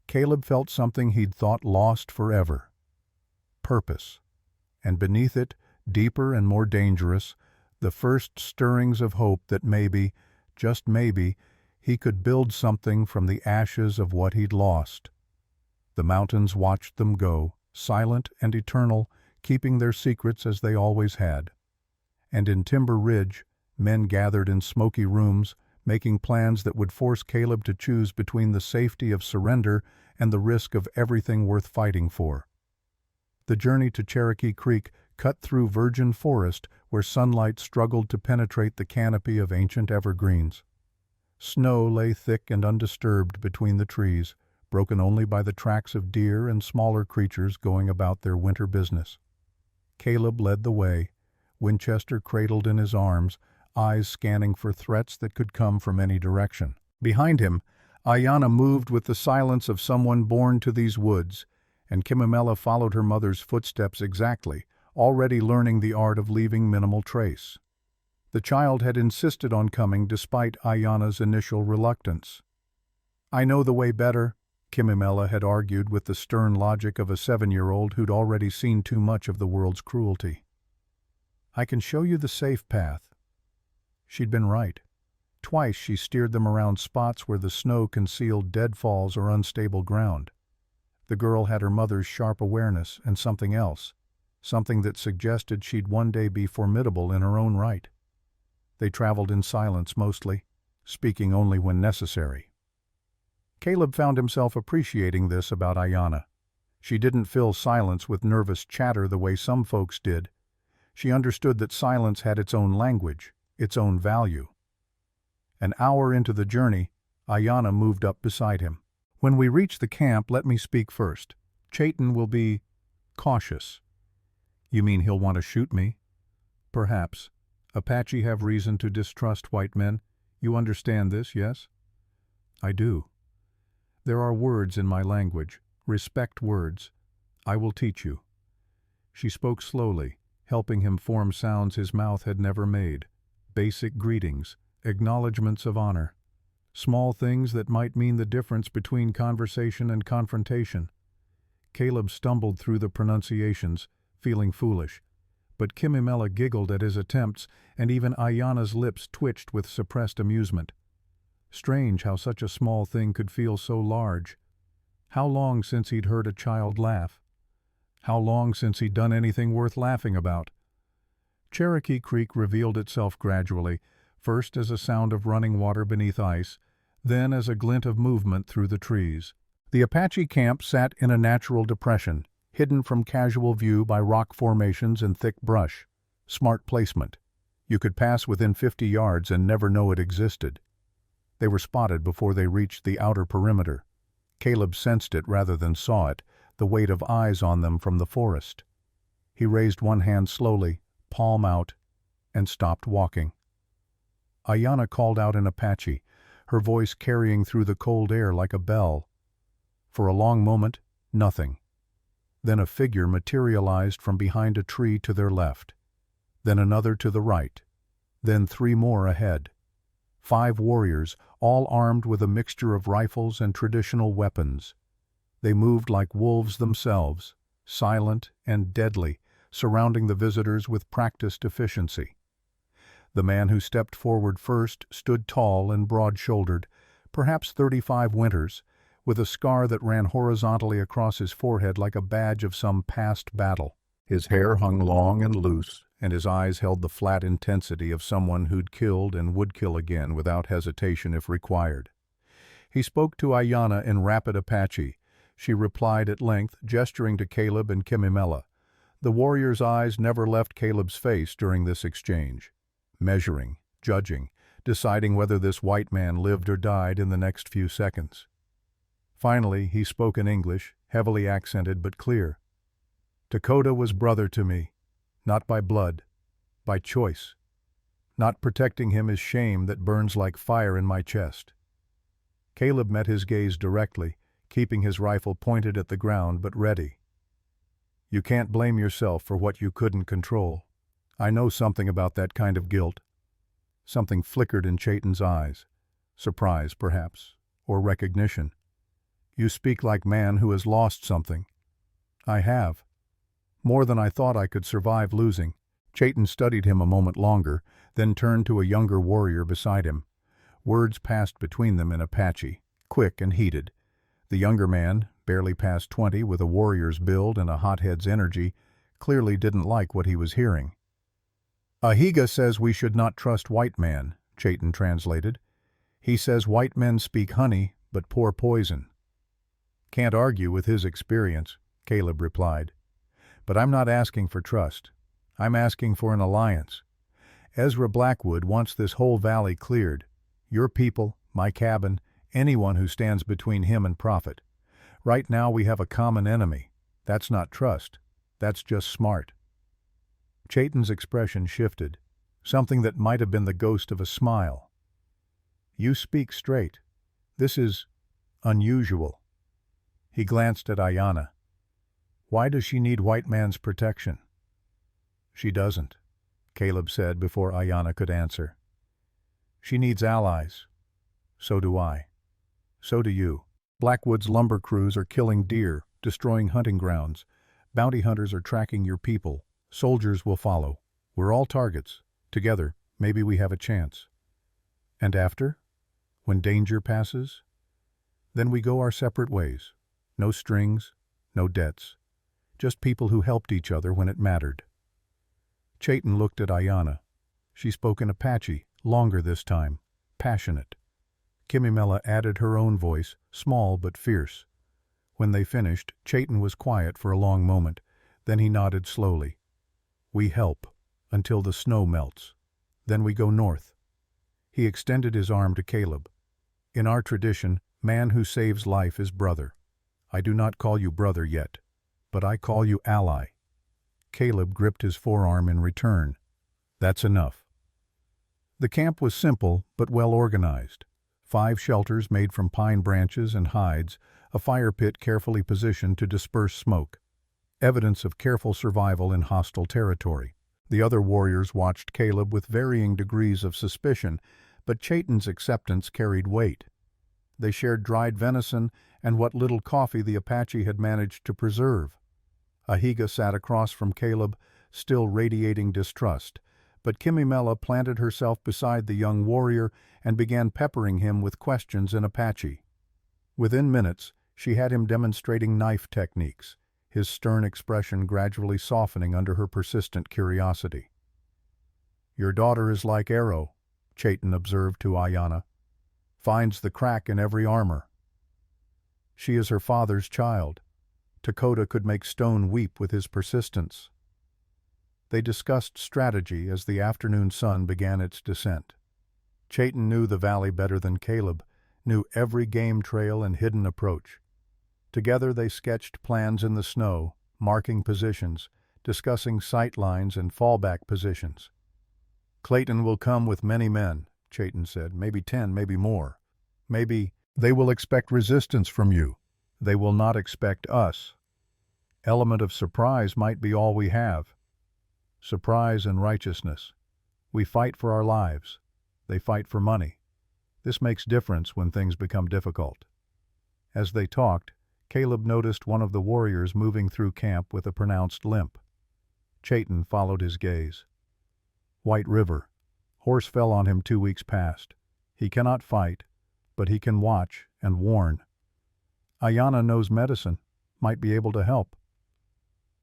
Caleb felt something he'd thought lost forever. Purpose. And beneath it, deeper and more dangerous, the first stirrings of hope that maybe, just maybe, he could build something from the ashes of what he'd lost. The mountains watched them go, silent and eternal, keeping their secrets as they always had. And in Timber Ridge, men gathered in smoky rooms, making plans that would force Caleb to choose between the safety of surrender and the risk of everything worth fighting for. The journey to Cherokee Creek cut through virgin forest where sunlight struggled to penetrate the canopy of ancient evergreens. Snow lay thick and undisturbed between the trees, broken only by the tracks of deer and smaller creatures going about their winter business. Caleb led the way, Winchester cradled in his arms, eyes scanning for threats that could come from any direction. Behind him, Ayanna moved with the silence of someone born to these woods, and Kimimela followed her mother's footsteps exactly, already learning the art of leaving minimal trace. The child had insisted on coming despite Ayana's initial reluctance. "I know the way better," Kimimela had argued with the stern logic of a 7-year-old who'd already seen too much of the world's cruelty. "I can show you the safe path." She'd been right. Twice she steered them around spots where the snow concealed deadfalls or unstable ground. The girl had her mother's sharp awareness and something else, something that suggested she'd one day be formidable in her own right. They traveled in silence mostly, speaking only when necessary. Caleb found himself appreciating this about Ayana. She didn't fill silence with nervous chatter the way some folks did. She understood that silence had its own language, its own value. An hour into the journey, Ayana moved up beside him. "When we reach the camp, let me speak first. Chayton will be cautious." "You mean he'll want to shoot me?" "Perhaps. Apache have reason to distrust white men. You understand this, yes?" "I do. There are words in my language, respect words. I will teach you." She spoke slowly, helping him form sounds his mouth had never made. Basic greetings, acknowledgments of honor. Small things that might mean the difference between conversation and confrontation. Caleb stumbled through the pronunciations, feeling foolish. But Kimimela giggled at his attempts, and even Ayana's lips twitched with suppressed amusement. Strange how such a small thing could feel so large. How long since he'd heard a child laugh? How long since he'd done anything worth laughing about? Cherokee Creek revealed itself gradually, first as a sound of running water beneath ice, then as a glint of movement through the trees. The Apache camp sat in a natural depression, hidden from casual view by rock formations and thick brush. Smart placement. You could pass within 50 yards and never know it existed. They were spotted before they reached the outer perimeter. Caleb sensed it rather than saw it, the weight of eyes on them from the forest. He raised one hand slowly, palm out, and stopped walking. Ayana called out in Apache, her voice carrying through the cold air like a bell. For a long moment, nothing. Then a figure materialized from behind a tree to their left. Then another to the right. Then 3 more ahead. 5 warriors, all armed with a mixture of rifles and traditional weapons. They moved like wolves themselves, silent and deadly, surrounding the visitors with practiced efficiency. The man who stepped forward first stood tall and broad-shouldered, perhaps 35 winters, with a scar that ran horizontally across his forehead like a badge of some past battle. His hair hung long and loose, and his eyes held the flat intensity of someone who'd killed and would kill again without hesitation if required. He spoke to Ayana in rapid Apache. She replied at length, gesturing to Caleb and Kimimela. The warrior's eyes never left Caleb's face during this exchange. Measuring, judging, deciding whether this white man lived or died in the next few seconds. Finally, he spoke in English, heavily accented but clear. "Dakota was brother to me, not by blood, by choice. Not protecting him is shame that burns like fire in my chest." Caleb met his gaze directly, keeping his rifle pointed at the ground but ready. "You can't blame yourself for what you couldn't control. I know something about that kind of guilt." Something flickered in Chayton's eyes. Surprise, perhaps, or recognition. "You speak like man who has lost something." "I have. More than I thought I could survive losing." Chayton studied him a moment longer, then turned to a younger warrior beside him. Words passed between them in Apache, quick and heated. The younger man, barely past 20 with a warrior's build and a hothead's energy, clearly didn't like what he was hearing. "Ahiga says we should not trust white man," Chayton translated. "He says white men speak honey, but pour poison." "Can't argue with his experience," Caleb replied. "But I'm not asking for trust. I'm asking for an alliance. Ezra Blackwood wants this whole valley cleared. Your people, my cabin, anyone who stands between him and profit. Right now we have a common enemy. That's not trust. That's just smart." Chayton's expression shifted, something that might have been the ghost of a smile. "You speak straight. This is unusual." He glanced at Ayana. "Why does she need white man's protection?" "She doesn't." Caleb said before Ayanna could answer. She needs allies. So do I. So do you. Blackwood's lumber crews are killing deer, destroying hunting grounds. Bounty hunters are tracking your people. Soldiers will follow. We're all targets. Together, maybe we have a chance. And after? When danger passes? Then we go our separate ways. No strings, no debts. Just people who helped each other when it mattered. Chayton looked at Ayanna. She spoke in Apache, longer this time, passionate. Kimimela added her own voice, small but fierce. When they finished, Chayton was quiet for a long moment. Then he nodded slowly. We help, until the snow melts. Then we go north. He extended his arm to Caleb. In our tradition, man who saves life is brother. I do not call you brother yet, but I call you ally. Caleb gripped his forearm in return. That's enough. The camp was simple but well organized. 5 shelters made from pine branches and hides, a fire pit carefully positioned to disperse smoke. Evidence of careful survival in hostile territory. The other warriors watched Caleb with varying degrees of suspicion, but Chayton's acceptance carried weight. They shared dried venison and what little coffee the Apache had managed to preserve. Ahiga sat across from Caleb, still radiating distrust, but Kimimela planted herself beside the young warrior and began peppering him with questions in Apache. Within minutes, she had him demonstrating knife techniques, his stern expression gradually softening under her persistent curiosity. Your daughter is like arrow, Chayton observed to Ayanna. Finds the crack in every armor. She is her father's child. Dakota could make stone weep with his persistence. They discussed strategy as the afternoon sun began its descent. Chayton knew the valley better than Caleb, knew every game trail and hidden approach. Together they sketched plans in the snow, marking positions, discussing sight lines and fallback positions. Clayton will come with many men, Chayton said, maybe 10, maybe more. Maybe they will expect resistance from you. They will not expect us. Element of surprise might be all we have. Surprise and righteousness. We fight for our lives. They fight for money. This makes difference when things become difficult. As they talked, Caleb noticed one of the warriors moving through camp with a pronounced limp. Chayton followed his gaze. White River. Horse fell on him 2 weeks past. He cannot fight, but he can watch and warn. Ayanna knows medicine, might be able to help.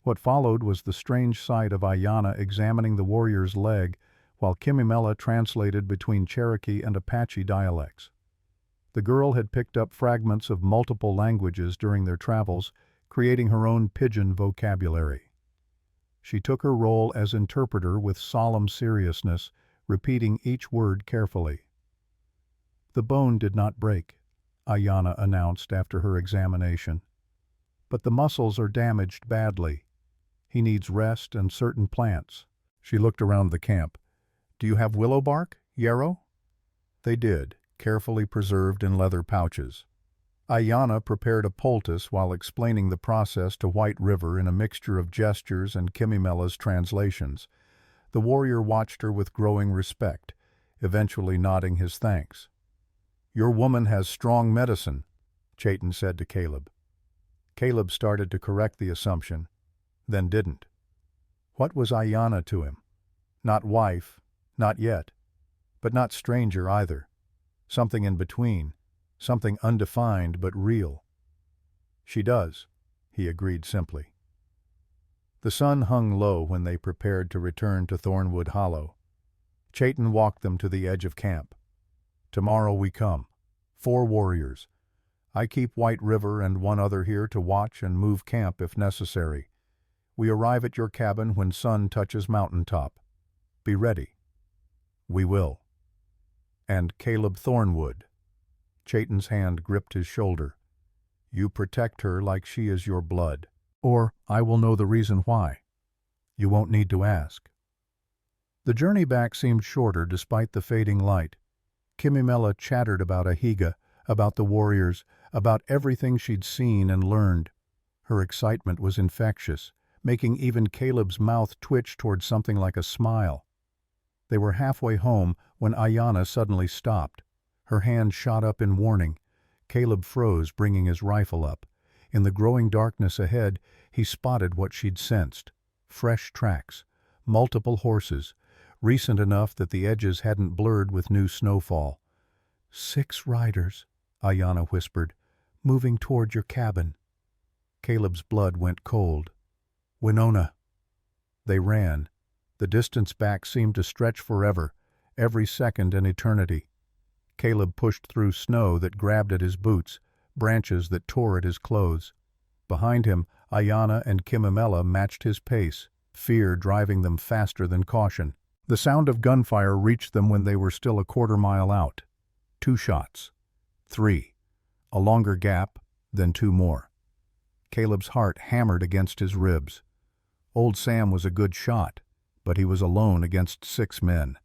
What followed was the strange sight of Ayanna examining the warrior's leg while Kimimela translated between Cherokee and Apache dialects. The girl had picked up fragments of multiple languages during their travels, creating her own pidgin vocabulary. She took her role as interpreter with solemn seriousness, repeating each word carefully. The bone did not break, Ayanna announced after her examination. But the muscles are damaged badly. He needs rest and certain plants. She looked around the camp. Do you have willow bark, yarrow? They did, carefully preserved in leather pouches. Ayanna prepared a poultice while explaining the process to White River in a mixture of gestures and Kimimela's translations. The warrior watched her with growing respect, eventually nodding his thanks. Your woman has strong medicine, Chayton said to Caleb. Caleb started to correct the assumption, then didn't. What was Ayanna to him? Not wife, not yet, but not stranger either. Something in between, something undefined but real. She does, he agreed simply. The sun hung low when they prepared to return to Thornwood Hollow. Chayton walked them to the edge of camp. Tomorrow we come, 4 warriors. I keep White River and 1 other here to watch and move camp if necessary. We arrive at your cabin when sun touches mountaintop. Be ready. We will. And Caleb Thornwood. Chayton's hand gripped his shoulder. You protect her like she is your blood. Or I will know the reason why. You won't need to ask. The journey back seemed shorter despite the fading light. Kimimela chattered about Ahiga, about the warriors, about everything she'd seen and learned. Her excitement was infectious, making even Caleb's mouth twitch toward something like a smile. They were halfway home when Ayanna suddenly stopped. Her hand shot up in warning. Caleb froze, bringing his rifle up. In the growing darkness ahead, he spotted what she'd sensed. Fresh tracks. Multiple horses. Recent enough that the edges hadn't blurred with new snowfall. 6 riders, Ayanna whispered, moving toward your cabin. Caleb's blood went cold. Winona. They ran. The distance back seemed to stretch forever, every second an eternity. Caleb pushed through snow that grabbed at his boots, branches that tore at his clothes. Behind him, Ayanna and Kimimela matched his pace, fear driving them faster than caution. The sound of gunfire reached them when they were still a quarter-mile out. 2 shots. 3. A longer gap, then 2 more. Caleb's heart hammered against his ribs. Old Sam was a good shot, but he was alone against 6 men.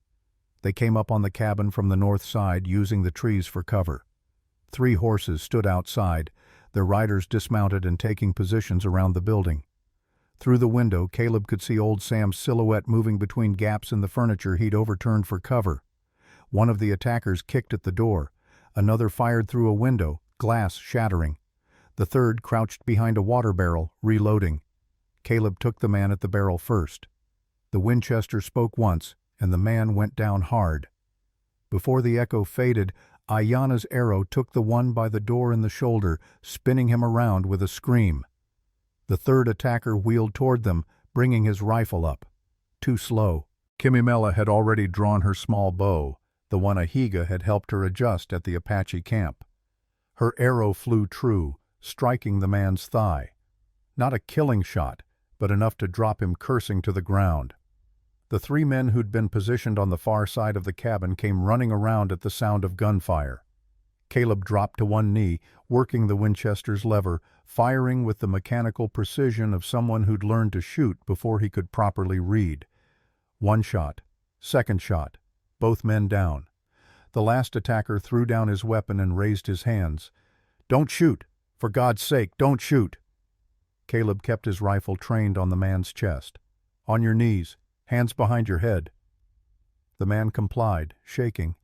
They came up on the cabin from the north side, using the trees for cover. 3 horses stood outside, their riders dismounted and taking positions around the building. Through the window, Caleb could see old Sam's silhouette moving between gaps in the furniture he'd overturned for cover. One of the attackers kicked at the door. Another fired through a window, glass shattering. The third crouched behind a water barrel, reloading. Caleb took the man at the barrel first. The Winchester spoke once, and the man went down hard. Before the echo faded, Ayanna's arrow took the one by the door in the shoulder, spinning him around with a scream. The third attacker wheeled toward them, bringing his rifle up. Too slow. Kimimela had already drawn her small bow, the one Ahiga had helped her adjust at the Apache camp. Her arrow flew true, striking the man's thigh. Not a killing shot, but enough to drop him cursing to the ground. The 3 men who'd been positioned on the far side of the cabin came running around at the sound of gunfire. Caleb dropped to one knee, working the Winchester's lever, firing with the mechanical precision of someone who'd learned to shoot before he could properly read. 1 shot. 2nd shot. Both men down. The last attacker threw down his weapon and raised his hands. "Don't shoot! For God's sake, don't shoot!" Caleb kept his rifle trained on the man's chest. "On your knees. Hands behind your head." The man complied, shaking.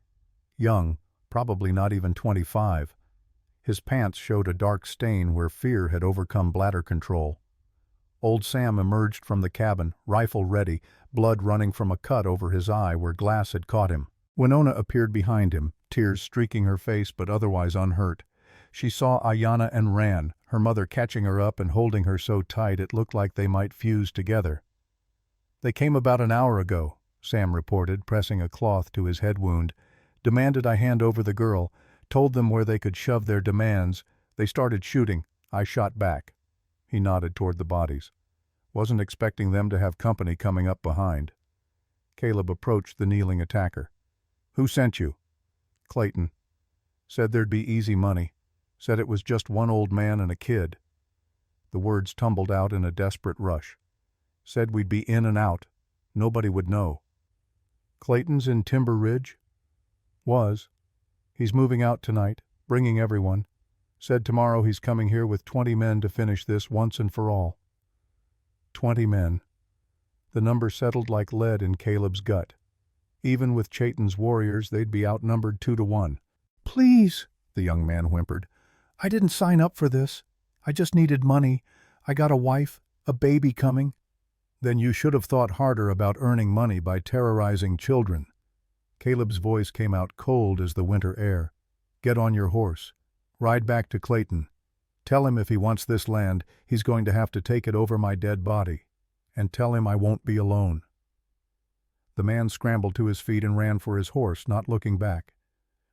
Young, probably not even 25. His pants showed a dark stain where fear had overcome bladder control. Old Sam emerged from the cabin, rifle ready, blood running from a cut over his eye where glass had caught him. Winona appeared behind him, tears streaking her face but otherwise unhurt. She saw Ayanna and ran, her mother catching her up and holding her so tight it looked like they might fuse together. "They came about an hour ago," Sam reported, pressing a cloth to his head wound. "Demanded I hand over the girl, told them where they could shove their demands. They started shooting. I shot back." He nodded toward the bodies. "Wasn't expecting them to have company coming up behind." Caleb approached the kneeling attacker. "Who sent you?" "Clayton. Said there'd be easy money. Said it was just one old man and a kid." The words tumbled out in a desperate rush. "Said we'd be in and out. Nobody would know." "Clayton's in Timber Ridge?" "Was. He's moving out tonight, bringing everyone. Said tomorrow he's coming here with 20 men to finish this once and for all." 20 men. The number settled like lead in Caleb's gut. Even with Chayton's warriors, they'd be outnumbered 2 to 1. "Please," the young man whimpered. "I didn't sign up for this. I just needed money. I got a wife, a baby coming." "Then you should have thought harder about earning money by terrorizing children." Caleb's voice came out cold as the winter air. "Get on your horse. Ride back to Clayton. Tell him if he wants this land, he's going to have to take it over my dead body. And tell him I won't be alone." The man scrambled to his feet and ran for his horse, not looking back.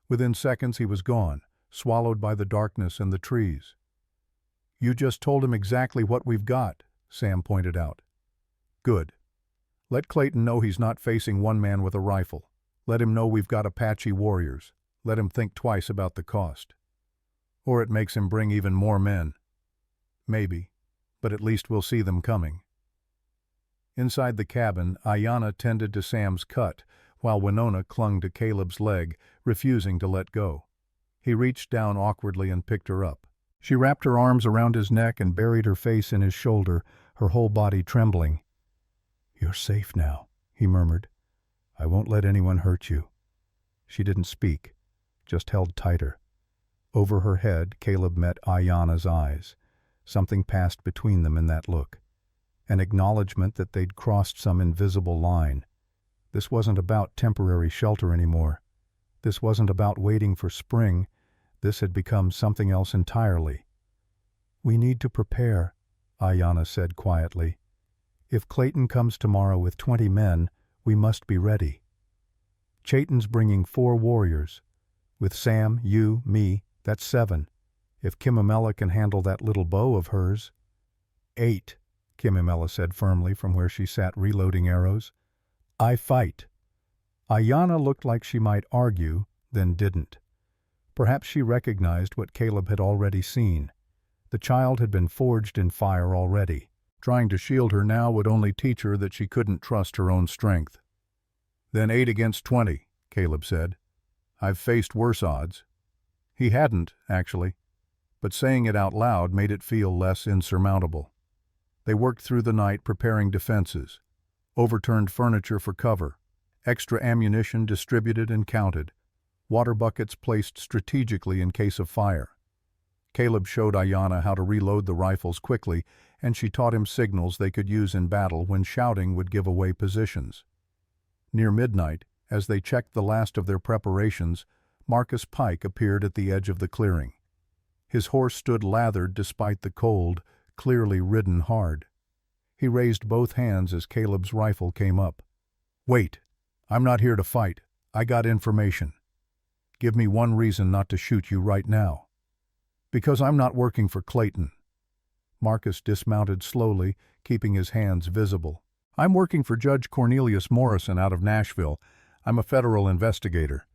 Within seconds he was gone, swallowed by the darkness and the trees. "You just told him exactly what we've got," Sam pointed out. "Good. Let Clayton know he's not facing one man with a rifle. Let him know we've got Apache warriors. Let him think twice about the cost. Or it makes him bring even more men. Maybe, but at least we'll see them coming." Inside the cabin, Ayanna tended to Sam's cut, while Winona clung to Caleb's leg, refusing to let go. He reached down awkwardly and picked her up. She wrapped her arms around his neck and buried her face in his shoulder, her whole body trembling. "You're safe now," he murmured. I won't let anyone hurt you." She didn't speak, just held tighter. Over her head, Caleb met Ayanna's eyes. Something passed between them in that look. An acknowledgement that they'd crossed some invisible line. This wasn't about temporary shelter anymore. This wasn't about waiting for spring. This had become something else entirely. "We need to prepare," Ayanna said quietly. "If Clayton comes tomorrow with 20 men, we must be ready. Chayton's bringing 4 warriors. With Sam, you, me, that's 7. If Kimimela can handle that little bow of hers—" "8, Kimimela said firmly from where she sat reloading arrows. "I fight." Ayanna looked like she might argue, then didn't. Perhaps she recognized what Caleb had already seen. The child had been forged in fire already. Trying to shield her now would only teach her that she couldn't trust her own strength. "Then 8 against 20, Caleb said. "I've faced worse odds." He hadn't, actually, but saying it out loud made it feel less insurmountable. They worked through the night preparing defenses, overturned furniture for cover, extra ammunition distributed and counted, water buckets placed strategically in case of fire. Caleb showed Ayanna how to reload the rifles quickly, and she taught him signals they could use in battle when shouting would give away positions. Near midnight, as they checked the last of their preparations, Marcus Pike appeared at the edge of the clearing. His horse stood lathered despite the cold, clearly ridden hard. He raised both hands as Caleb's rifle came up. "Wait. I'm not here to fight. I got information. Give me one reason not to shoot you right now." "Because I'm not working for Clayton." Marcus dismounted slowly, keeping his hands visible. "I'm working for Judge Cornelius Morrison out of Nashville. I'm a federal investigator."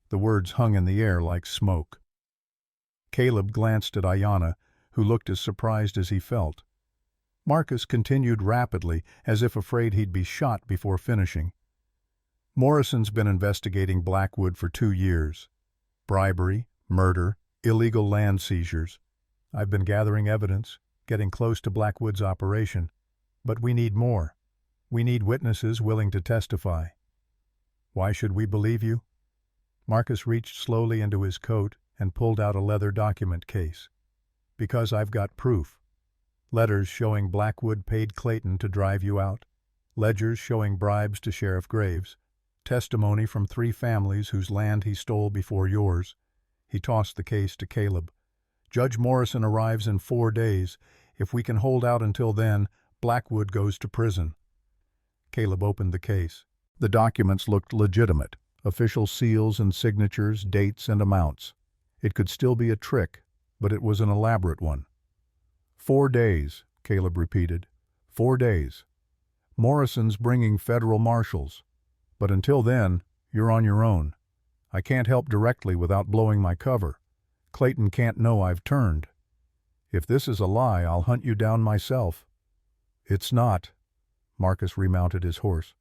The words hung in the air like smoke. Caleb glanced at Ayanna, who looked as surprised as he felt. Marcus continued rapidly, as if afraid he'd be shot before finishing. "Morrison's been investigating Blackwood for 2 years. Bribery, murder, illegal land seizures. I've been gathering evidence, getting close to Blackwood's operation. But we need more. We need witnesses willing to testify." "Why should we believe you?" Marcus reached slowly into his coat and pulled out a leather document case. "Because I've got proof. Letters showing Blackwood paid Clayton to drive you out. Ledgers showing bribes to Sheriff Graves. Testimony from 3 families whose land he stole before yours." He tossed the case to Caleb. "Judge Morrison arrives in 4 days. If we can hold out until then, Blackwood goes to prison." Caleb opened the case. The documents looked legitimate. Official seals and signatures, dates and amounts. It could still be a trick, but it was an elaborate one. 4 days, Caleb repeated. 4 days. Morrison's bringing federal marshals. But until then, you're on your own. I can't help directly without blowing my cover. Clayton can't know I've turned. If this is a lie, I'll hunt you down myself." "It's not." Marcus remounted his horse.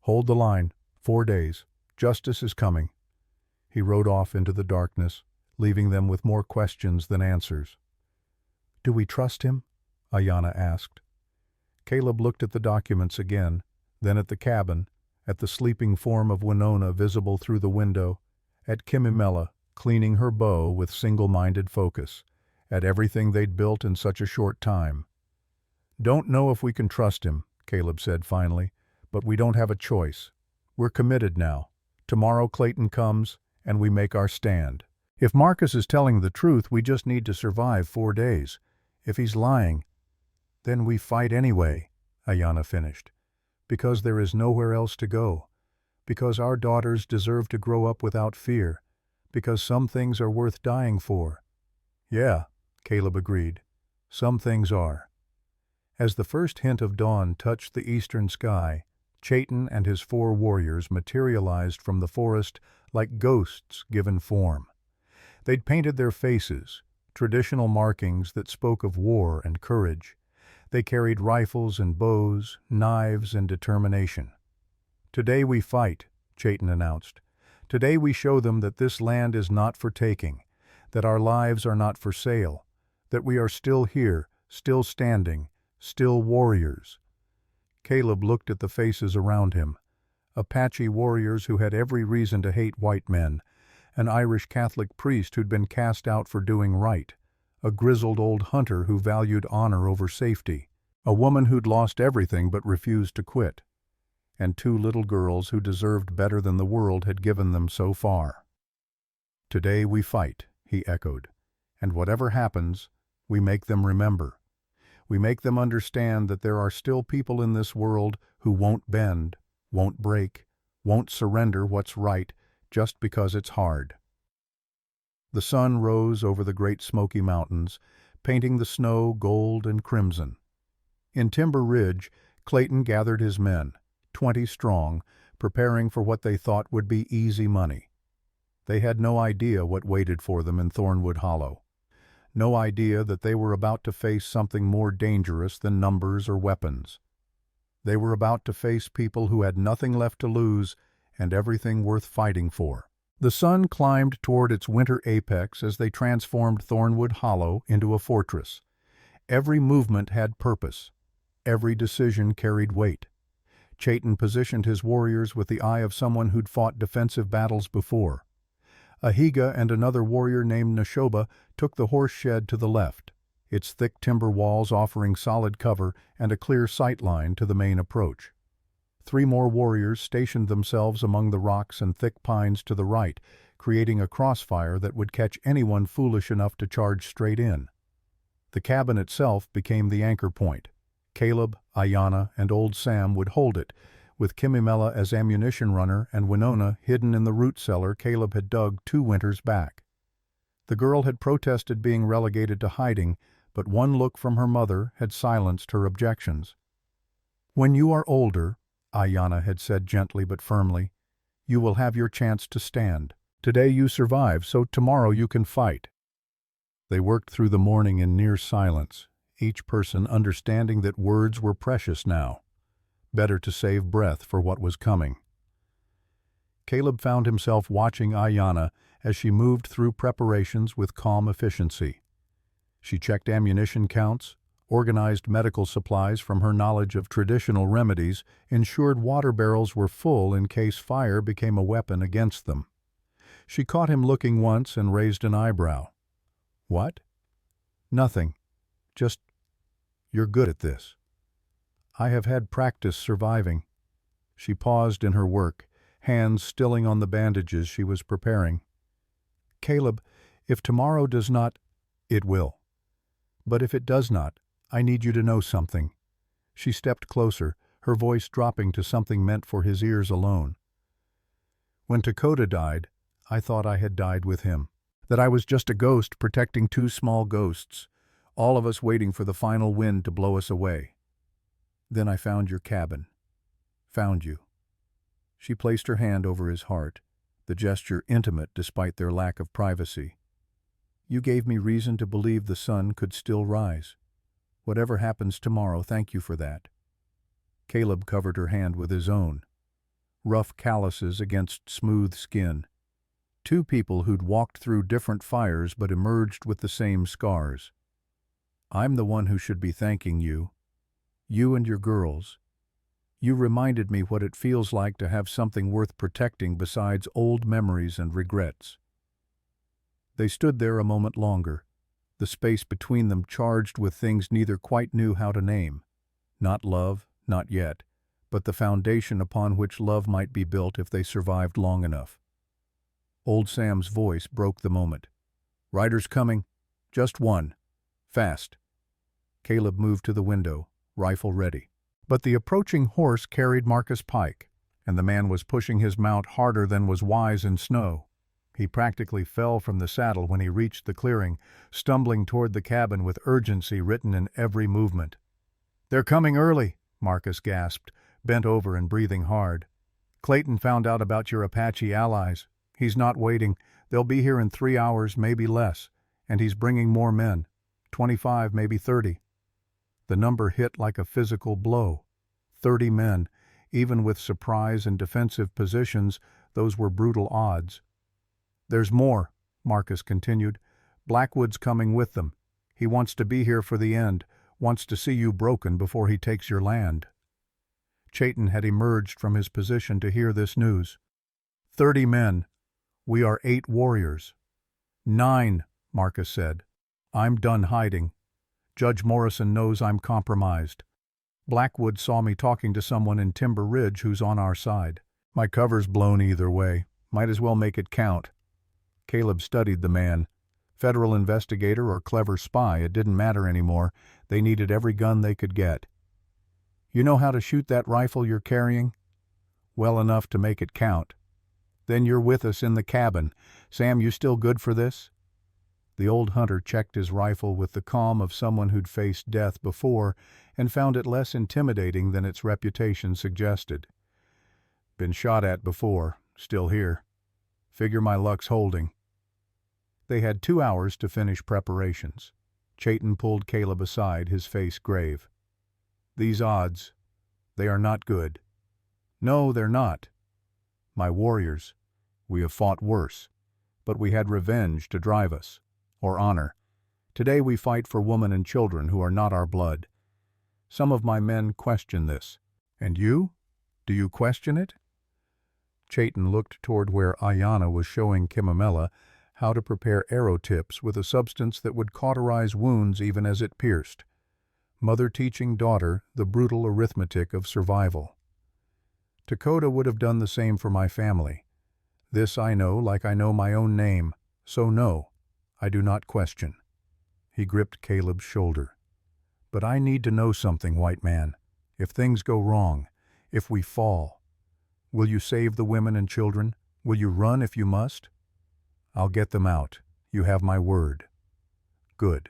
"Hold the line. 4 days. Justice is coming." He rode off into the darkness, leaving them with more questions than answers. "Do we trust him?" Ayanna asked. Caleb looked at the documents again, then at the cabin, at the sleeping form of Winona visible through the window, at Kimimela cleaning her bow with single-minded focus, at everything they'd built in such a short time. "Don't know if we can trust him," Caleb said finally, "but we don't have a choice. We're committed now. Tomorrow Clayton comes, and we make our stand. If Marcus is telling the truth, we just need to survive 4 days. If he's lying, then we fight anyway," Ayanna finished. "Because there is nowhere else to go. Because our daughters deserve to grow up without fear. Because some things are worth dying for." "Yeah," Caleb agreed. "Some things are." As the first hint of dawn touched the eastern sky, Chayton and his 4 warriors materialized from the forest like ghosts given form. They'd painted their faces, traditional markings that spoke of war and courage. They carried rifles and bows, knives and determination. "Today we fight," Chayton announced. "Today we show them that this land is not for taking, that our lives are not for sale, that we are still here, still standing, still warriors." Caleb looked at the faces around him. Apache warriors who had every reason to hate white men, an Irish Catholic priest who'd been cast out for doing right, a grizzled old hunter who valued honor over safety, a woman who'd lost everything but refused to quit, and two little girls who deserved better than the world had given them so far. "Today we fight," he echoed, "and whatever happens, we make them remember. We make them understand that there are still people in this world who won't bend, won't break, won't surrender what's right just because it's hard." The sun rose over the Great Smoky Mountains, painting the snow gold and crimson. In Timber Ridge, Clayton gathered his men, 20 strong, preparing for what they thought would be easy money. They had no idea what waited for them in Thornwood Hollow. No idea that they were about to face something more dangerous than numbers or weapons. They were about to face people who had nothing left to lose and everything worth fighting for. The sun climbed toward its winter apex as they transformed Thornwood Hollow into a fortress. Every movement had purpose. Every decision carried weight. Chayton positioned his warriors with the eye of someone who'd fought defensive battles before. Ahiga and another warrior named Neshoba took the horse shed to the left, its thick timber walls offering solid cover and a clear sight line to the main approach. 3 more warriors stationed themselves among the rocks and thick pines to the right, creating a crossfire that would catch anyone foolish enough to charge straight in. The cabin itself became the anchor point. Caleb, Ayanna, and Old Sam would hold it, with Kimimela as ammunition runner and Winona hidden in the root cellar Caleb had dug 2 winters back. The girl had protested being relegated to hiding, but one look from her mother had silenced her objections. "When you are older," Ayanna had said gently but firmly, "you will have your chance to stand. Today you survive, so tomorrow you can fight." They worked through the morning in near silence, each person understanding that words were precious now. Better to save breath for what was coming. Caleb found himself watching Ayanna as she moved through preparations with calm efficiency. She checked ammunition counts, organized medical supplies from her knowledge of traditional remedies, ensured water barrels were full in case fire became a weapon against them. She caught him looking once and raised an eyebrow. "What?" "Nothing. Just, you're good at this." "I have had practice surviving." She paused in her work, hands stilling on the bandages she was preparing. "Caleb, if tomorrow does not—" "It will. But if it does not, I need you to know something." She stepped closer, her voice dropping to something meant for his ears alone. "When Dakota died, I thought I had died with him. That I was just a ghost protecting 2 small ghosts, all of us waiting for the final wind to blow us away. Then I found your cabin. Found you." She placed her hand over his heart, the gesture intimate despite their lack of privacy. "You gave me reason to believe the sun could still rise. Whatever happens tomorrow, thank you for that." Caleb covered her hand with his own. Rough calluses against smooth skin. 2 people who'd walked through different fires but emerged with the same scars. "I'm the one who should be thanking you. You and your girls. You reminded me what it feels like to have something worth protecting besides old memories and regrets." They stood there a moment longer, the space between them charged with things neither quite knew how to name. Not love, not yet, but the foundation upon which love might be built if they survived long enough. Old Sam's voice broke the moment. "Riders coming. Just one. Fast." Caleb moved to the window, rifle ready. But the approaching horse carried Marcus Pike, and the man was pushing his mount harder than was wise in snow. He practically fell from the saddle when he reached the clearing, stumbling toward the cabin with urgency written in every movement. "They're coming early," Marcus gasped, bent over and breathing hard. "Clayton found out about your Apache allies. He's not waiting. They'll be here in 3 hours, maybe less, and he's bringing more men. 25, maybe 30. The number hit like a physical blow. 30 men, even with surprise and defensive positions, those were brutal odds. "There's more," Marcus continued. "Blackwood's coming with them. He wants to be here for the end, wants to see you broken before he takes your land." Chayton had emerged from his position to hear this news. 30 men. We are 8 warriors. 9, Marcus said. I'm done hiding. Judge Morrison knows I'm compromised. Blackwood saw me talking to someone in Timber Ridge who's on our side. My cover's blown either way. Might as well make it count. Caleb studied the man. Federal investigator or clever spy, it didn't matter anymore. They needed every gun they could get. You know how to shoot that rifle you're carrying? Well enough to make it count. Then you're with us in the cabin. Sam, you still good for this? The old hunter checked his rifle with the calm of someone who'd faced death before and found it less intimidating than its reputation suggested. Been shot at before, still here. Figure my luck's holding. They had 2 hours to finish preparations. Chayton pulled Caleb aside, his face grave. These odds, they are not good. No, they're not. My warriors, we have fought worse, but we had revenge to drive us, or honor. Today we fight for women and children who are not our blood. Some of my men question this. And you? Do you question it? Chayton looked toward where Ayanna was showing Kimamela how to prepare arrow tips with a substance that would cauterize wounds even as it pierced. Mother teaching daughter the brutal arithmetic of survival. Dakota would have done the same for my family. This I know like I know my own name, so no, I do not question. He gripped Caleb's shoulder. But I need to know something, white man. If things go wrong, if we fall, will you save the women and children? Will you run if you must? I'll get them out. You have my word. Good.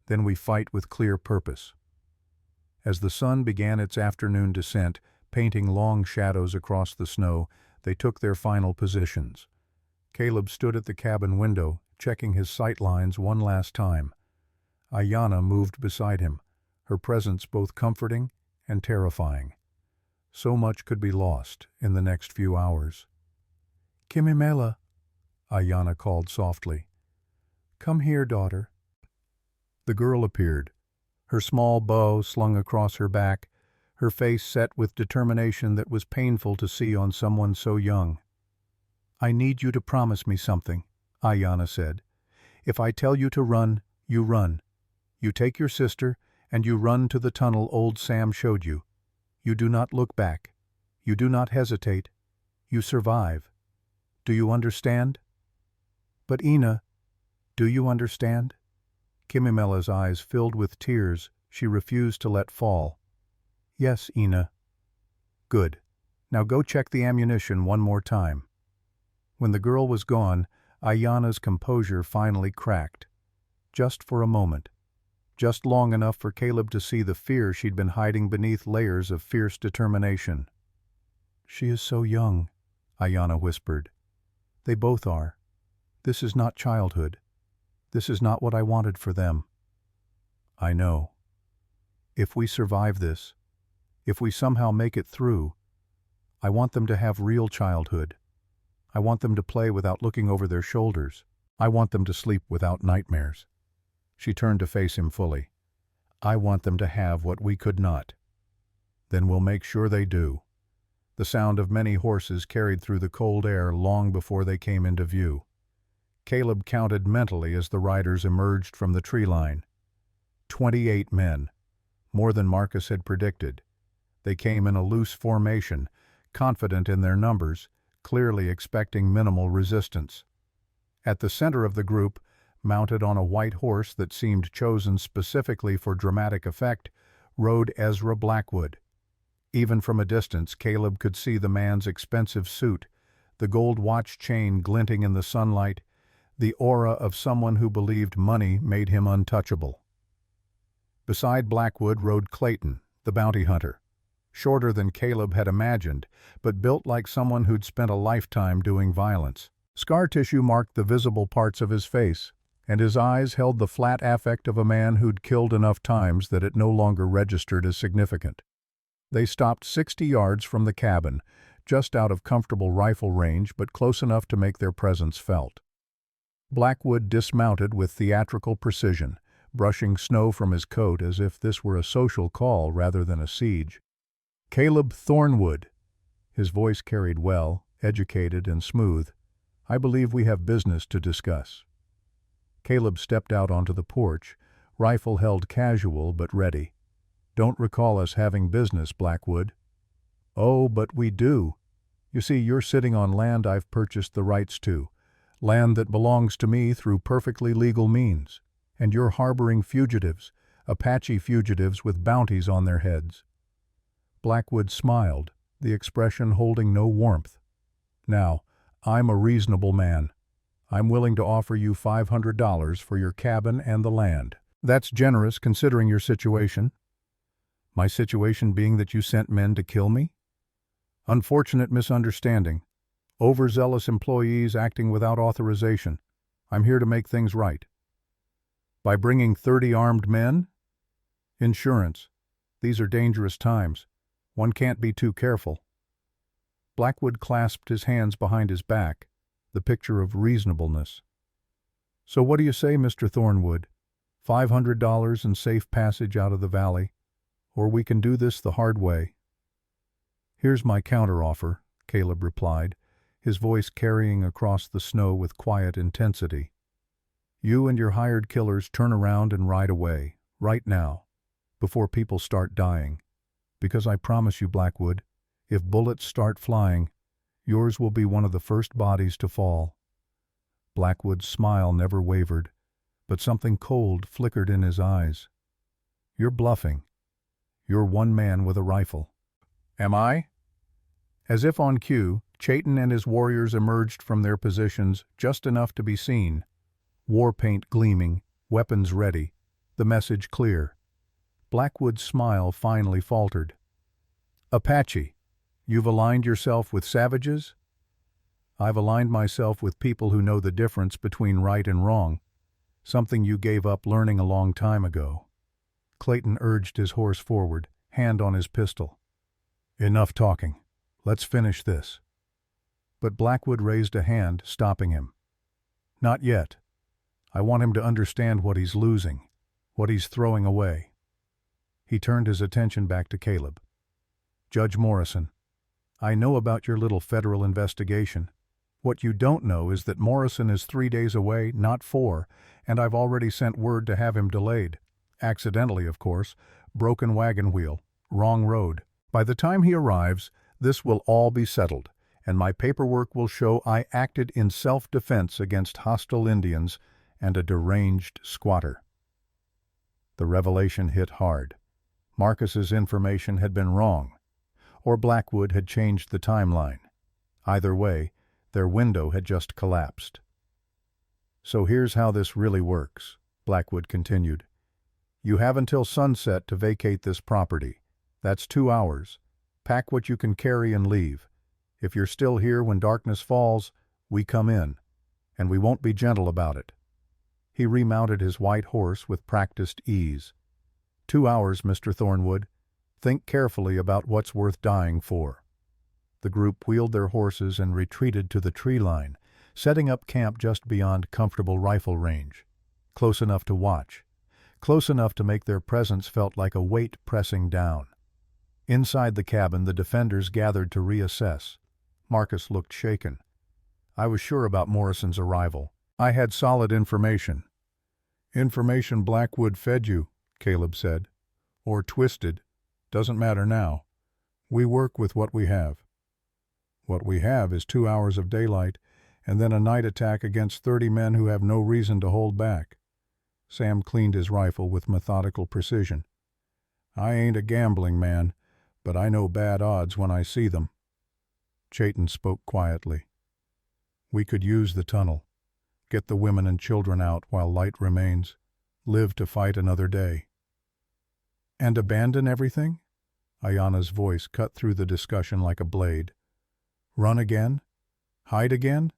Then we fight with clear purpose. As the sun began its afternoon descent, painting long shadows across the snow, they took their final positions. Caleb stood at the cabin window, checking his sight lines one last time. Ayanna moved beside him, her presence both comforting and terrifying. So much could be lost in the next few hours. Kimimela, Ayanna called softly. Come here, daughter. The girl appeared, her small bow slung across her back, her face set with determination that was painful to see on someone so young. I need you to promise me something, Ayanna said. If I tell you to run, you run. You take your sister, and you run to the tunnel old Sam showed you. You do not look back. You do not hesitate. You survive. Do you understand? But Ina, do you understand? Kimimela's eyes filled with tears she refused to let fall. Yes, Ina. Good. Now go check the ammunition one more time. When the girl was gone, Ayanna's composure finally cracked. Just for a moment. Just long enough for Caleb to see the fear she'd been hiding beneath layers of fierce determination. She is so young, Ayanna whispered. They both are. This is not childhood. This is not what I wanted for them. I know. If we survive this, if we somehow make it through, I want them to have real childhood. I want them to play without looking over their shoulders. I want them to sleep without nightmares. She turned to face him fully. I want them to have what we could not. Then we'll make sure they do. The sound of many horses carried through the cold air long before they came into view. Caleb counted mentally as the riders emerged from the tree line. 28 men, more than Marcus had predicted. They came in a loose formation, confident in their numbers, clearly expecting minimal resistance. At the center of the group, mounted on a white horse that seemed chosen specifically for dramatic effect, rode Ezra Blackwood. Even from a distance, Caleb could see the man's expensive suit, the gold watch chain glinting in the sunlight, the aura of someone who believed money made him untouchable. Beside Blackwood rode Clayton, the bounty hunter, shorter than Caleb had imagined, but built like someone who'd spent a lifetime doing violence. Scar tissue marked the visible parts of his face, and his eyes held the flat affect of a man who'd killed enough times that it no longer registered as significant. They stopped 60 yards from the cabin, just out of comfortable rifle range but close enough to make their presence felt. Blackwood dismounted with theatrical precision, brushing snow from his coat as if this were a social call rather than a siege. Caleb Thornwood. His voice carried well, educated and smooth. I believe we have business to discuss. Caleb stepped out onto the porch, rifle held casual but ready. Don't recall us having business, Blackwood. Oh, but we do. You see, you're sitting on land I've purchased the rights to, land that belongs to me through perfectly legal means, and you're harboring fugitives, Apache fugitives with bounties on their heads. Blackwood smiled, the expression holding no warmth. Now, I'm a reasonable man. I'm willing to offer you $500 for your cabin and the land. That's generous considering your situation. My situation being that you sent men to kill me? Unfortunate misunderstanding. Overzealous employees acting without authorization. I'm here to make things right. By bringing 30 armed men? Insurance. These are dangerous times. One can't be too careful. Blackwood clasped his hands behind his back, the picture of reasonableness. So what do you say, Mr. Thornwood? $500 and safe passage out of the valley, or we can do this the hard way. Here's my counteroffer, Caleb replied, his voice carrying across the snow with quiet intensity. You and your hired killers turn around and ride away, right now, before people start dying. Because I promise you, Blackwood, if bullets start flying, yours will be one of the first bodies to fall. Blackwood's smile never wavered, but something cold flickered in his eyes. You're bluffing. You're one man with a rifle. Am I? As if on cue, Chayton and his warriors emerged from their positions just enough to be seen. War paint gleaming, weapons ready, the message clear. Blackwood's smile finally faltered. Apache, you've aligned yourself with savages? I've aligned myself with people who know the difference between right and wrong, something you gave up learning a long time ago. Clayton urged his horse forward, hand on his pistol. Enough talking. Let's finish this. But Blackwood raised a hand, stopping him. Not yet. I want him to understand what he's losing, what he's throwing away. He turned his attention back to Caleb. Judge Morrison, I know about your little federal investigation. What you don't know is that Morrison is 3 days away, not 4, and I've already sent word to have him delayed. Accidentally, of course. Broken wagon wheel. Wrong road. By the time he arrives, this will all be settled, and my paperwork will show I acted in self-defense against hostile Indians and a deranged squatter. The revelation hit hard. Marcus's information had been wrong, or Blackwood had changed the timeline. Either way, their window had just collapsed. So here's how this really works, Blackwood continued. You have until sunset to vacate this property. That's 2 hours. Pack what you can carry and leave. If you're still here when darkness falls, we come in, and we won't be gentle about it. He remounted his white horse with practiced ease. 2 hours, Mr. Thornwood. Think carefully about what's worth dying for. The group wheeled their horses and retreated to the tree line, setting up camp just beyond comfortable rifle range. Close enough to watch. Close enough to make their presence felt like a weight pressing down. Inside the cabin, the defenders gathered to reassess. Marcus looked shaken. I was sure about Morrison's arrival. I had solid information. Information Blackwood fed you, Caleb said. Or twisted. Doesn't matter now. We work with what we have. What we have is 2 hours of daylight, and then a night attack against 30 men who have no reason to hold back. Sam cleaned his rifle with methodical precision. I ain't a gambling man, but I know bad odds when I see them. Chayton spoke quietly. We could use the tunnel. Get the women and children out while light remains. Live to fight another day. And abandon everything? Ayana's voice cut through the discussion like a blade. Run again? Hide again?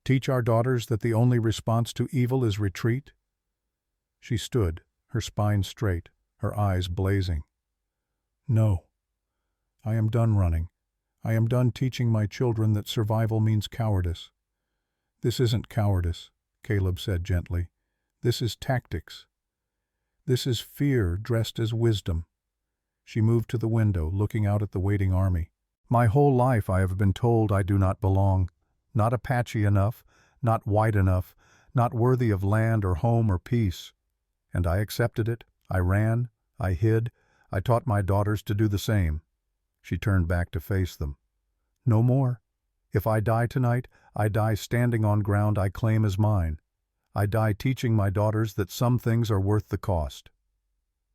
Teach our daughters that the only response to evil is retreat? She stood, her spine straight, her eyes blazing. No. I am done running. I am done teaching my children that survival means cowardice. This isn't cowardice, Caleb said gently. This is tactics. This is fear dressed as wisdom. She moved to the window, looking out at the waiting army. My whole life I have been told I do not belong, not Apache enough, not white enough, not worthy of land or home or peace. And I accepted it. I ran, I hid, I taught my daughters to do the same. She turned back to face them. No more. If I die tonight, I die standing on ground I claim as mine. I die teaching my daughters that some things are worth the cost.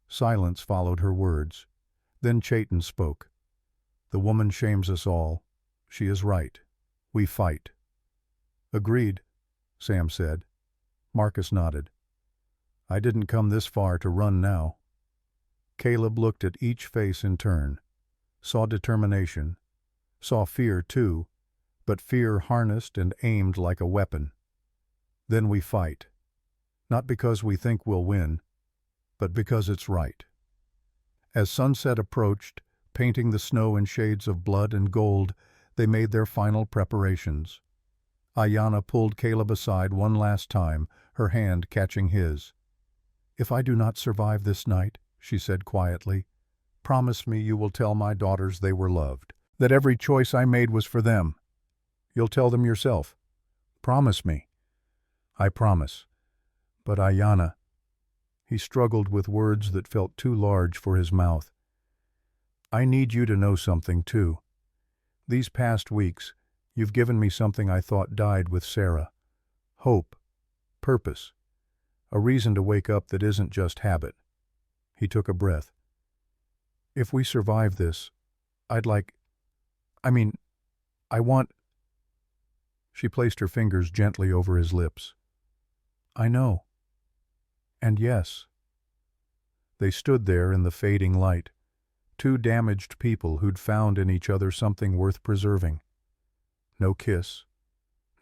Silence followed her words. Then Chaitin spoke. The woman shames us all. She is right. We fight. Agreed, Sam said. Marcus nodded. I didn't come this far to run now. Caleb looked at each face in turn, saw determination, saw fear too, but fear harnessed and aimed like a weapon. Then we fight, not because we think we'll win, but because it's right. As sunset approached, painting the snow in shades of blood and gold, they made their final preparations. Ayanna pulled Caleb aside one last time, her hand catching his. If I do not survive this night, she said quietly, promise me you will tell my daughters they were loved, that every choice I made was for them. You'll tell them yourself. Promise me. I promise. But Ayanna, he struggled with words that felt too large for his mouth. I need you to know something too. These past weeks, you've given me something I thought died with Sarah. Hope, purpose, a reason to wake up that isn't just habit. He took a breath. If we survive this, I want... She placed her fingers gently over his lips. I know. And yes. They stood there in the fading light, two damaged people who'd found in each other something worth preserving. No kiss,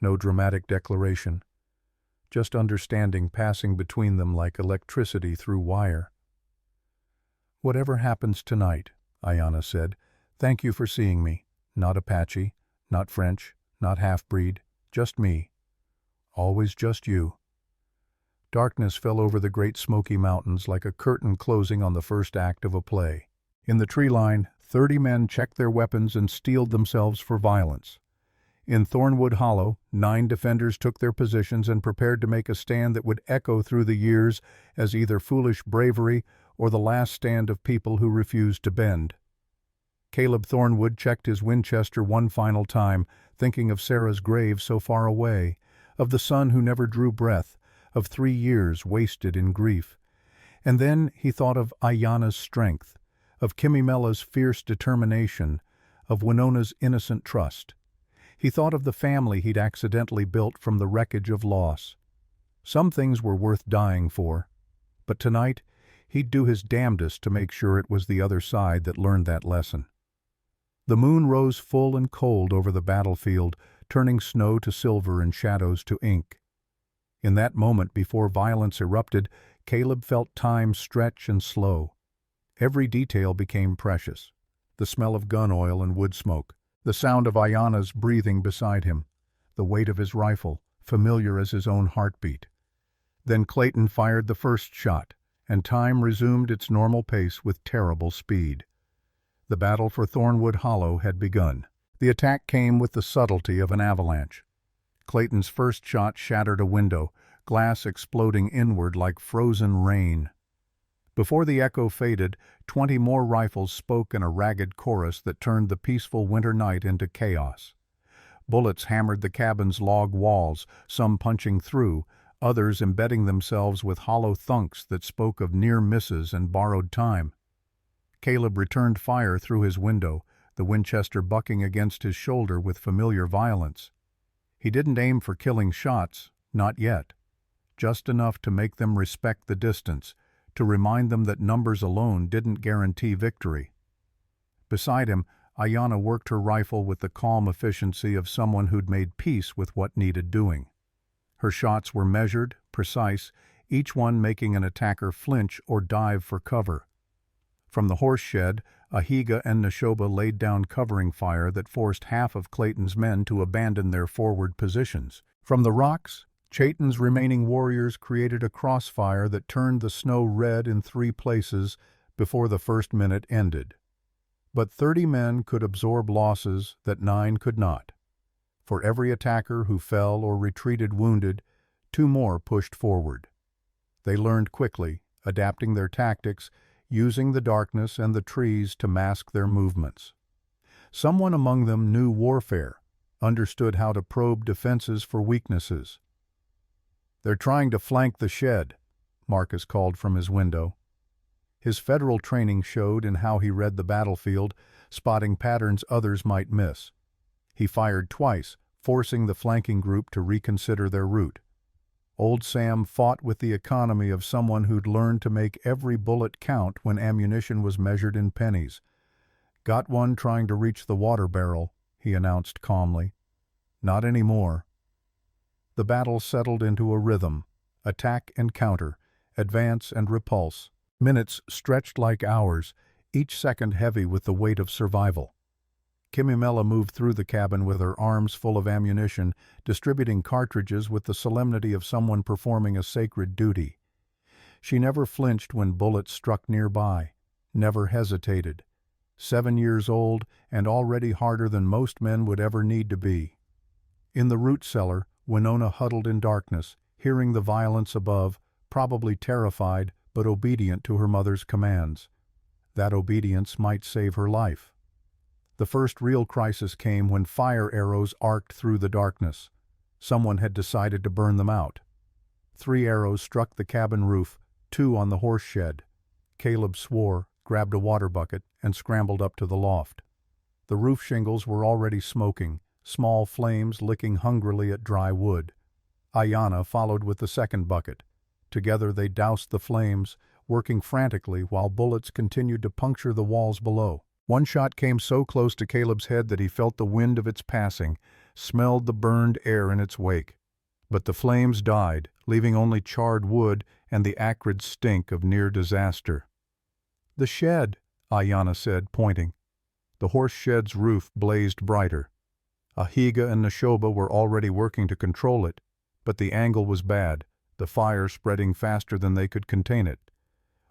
no dramatic declaration, just understanding passing between them like electricity through wire. Whatever happens tonight, Ayanna said, thank you for seeing me. Not Apache, not French, not half-breed, just me. Always just you. Darkness fell over the Great Smoky Mountains like a curtain closing on the first act of a play. In the tree line, 30 men checked their weapons and steeled themselves for violence. In Thornwood Hollow, 9 defenders took their positions and prepared to make a stand that would echo through the years as either foolish bravery or the last stand of people who refused to bend. Caleb Thornwood checked his Winchester one final time, thinking of Sarah's grave so far away, of the son who never drew breath, of 3 years wasted in grief. And then he thought of Ayanna's strength, of Kimimella's fierce determination, of Winona's innocent trust. He thought of the family he'd accidentally built from the wreckage of loss. Some things were worth dying for, but tonight he'd do his damnedest to make sure it was the other side that learned that lesson. The moon rose full and cold over the battlefield, turning snow to silver and shadows to ink. In that moment before violence erupted, Caleb felt time stretch and slow. Every detail became precious. The smell of gun oil and wood smoke, the sound of Ayanna's breathing beside him, the weight of his rifle, familiar as his own heartbeat. Then Clayton fired the first shot, and time resumed its normal pace with terrible speed. The battle for Thornwood Hollow had begun. The attack came with the subtlety of an avalanche. Clayton's first shot shattered a window, glass exploding inward like frozen rain. Before the echo faded, 20 more rifles spoke in a ragged chorus that turned the peaceful winter night into chaos. Bullets hammered the cabin's log walls, some punching through, others embedding themselves with hollow thunks that spoke of near misses and borrowed time. Caleb returned fire through his window, the Winchester bucking against his shoulder with familiar violence. He didn't aim for killing shots, not yet. Just enough to make them respect the distance, to remind them that numbers alone didn't guarantee victory. Beside him, Ayanna worked her rifle with the calm efficiency of someone who'd made peace with what needed doing. Her shots were measured, precise, each one making an attacker flinch or dive for cover. From the horse shed, Ahiga and Neshoba laid down covering fire that forced half of Clayton's men to abandon their forward positions. From the rocks, Chaitin's remaining warriors created a crossfire that turned the snow red in 3 places, before the first minute ended. But 30 men could absorb losses that 9 could not. For every attacker who fell or retreated wounded, 2 more pushed forward. They learned quickly, adapting their tactics, using the darkness and the trees to mask their movements. Someone among them knew warfare, understood how to probe defenses for weaknesses. "They're trying to flank the shed," Marcus called from his window. His federal training showed in how he read the battlefield, spotting patterns others might miss. He fired twice, forcing the flanking group to reconsider their route. Old Sam fought with the economy of someone who'd learned to make every bullet count when ammunition was measured in pennies. "Got one trying to reach the water barrel," he announced calmly. "Not anymore." The battle settled into a rhythm, attack and counter, advance and repulse. Minutes stretched like hours, each second heavy with the weight of survival. Kimimela moved through the cabin with her arms full of ammunition, distributing cartridges with the solemnity of someone performing a sacred duty. She never flinched when bullets struck nearby, never hesitated. 7 years old and already harder than most men would ever need to be. In the root cellar, Winona huddled in darkness, hearing the violence above, probably terrified but obedient to her mother's commands. That obedience might save her life. The first real crisis came when fire arrows arced through the darkness. Someone had decided to burn them out. 3 arrows struck the cabin roof, 2 on the horse shed. Caleb swore, grabbed a water bucket, and scrambled up to the loft. The roof shingles were already smoking, small flames licking hungrily at dry wood. Ayanna followed with the second bucket. Together they doused the flames, working frantically while bullets continued to puncture the walls below. One shot came so close to Caleb's head that he felt the wind of its passing, smelled the burned air in its wake. But the flames died, leaving only charred wood and the acrid stink of near disaster. "The shed," Ayanna said, pointing. The horse shed's roof blazed brighter. Ahiga and Neshoba were already working to control it, but the angle was bad, the fire spreading faster than they could contain it.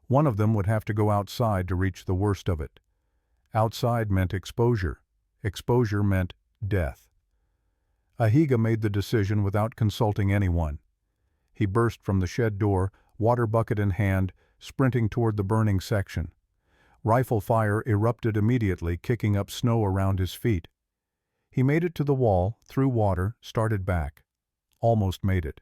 One of them would have to go outside to reach the worst of it. Outside meant exposure. Exposure meant death. Ahiga made the decision without consulting anyone. He burst from the shed door, water bucket in hand, sprinting toward the burning section. Rifle fire erupted immediately, kicking up snow around his feet. He made it to the wall, through water, started back. Almost made it.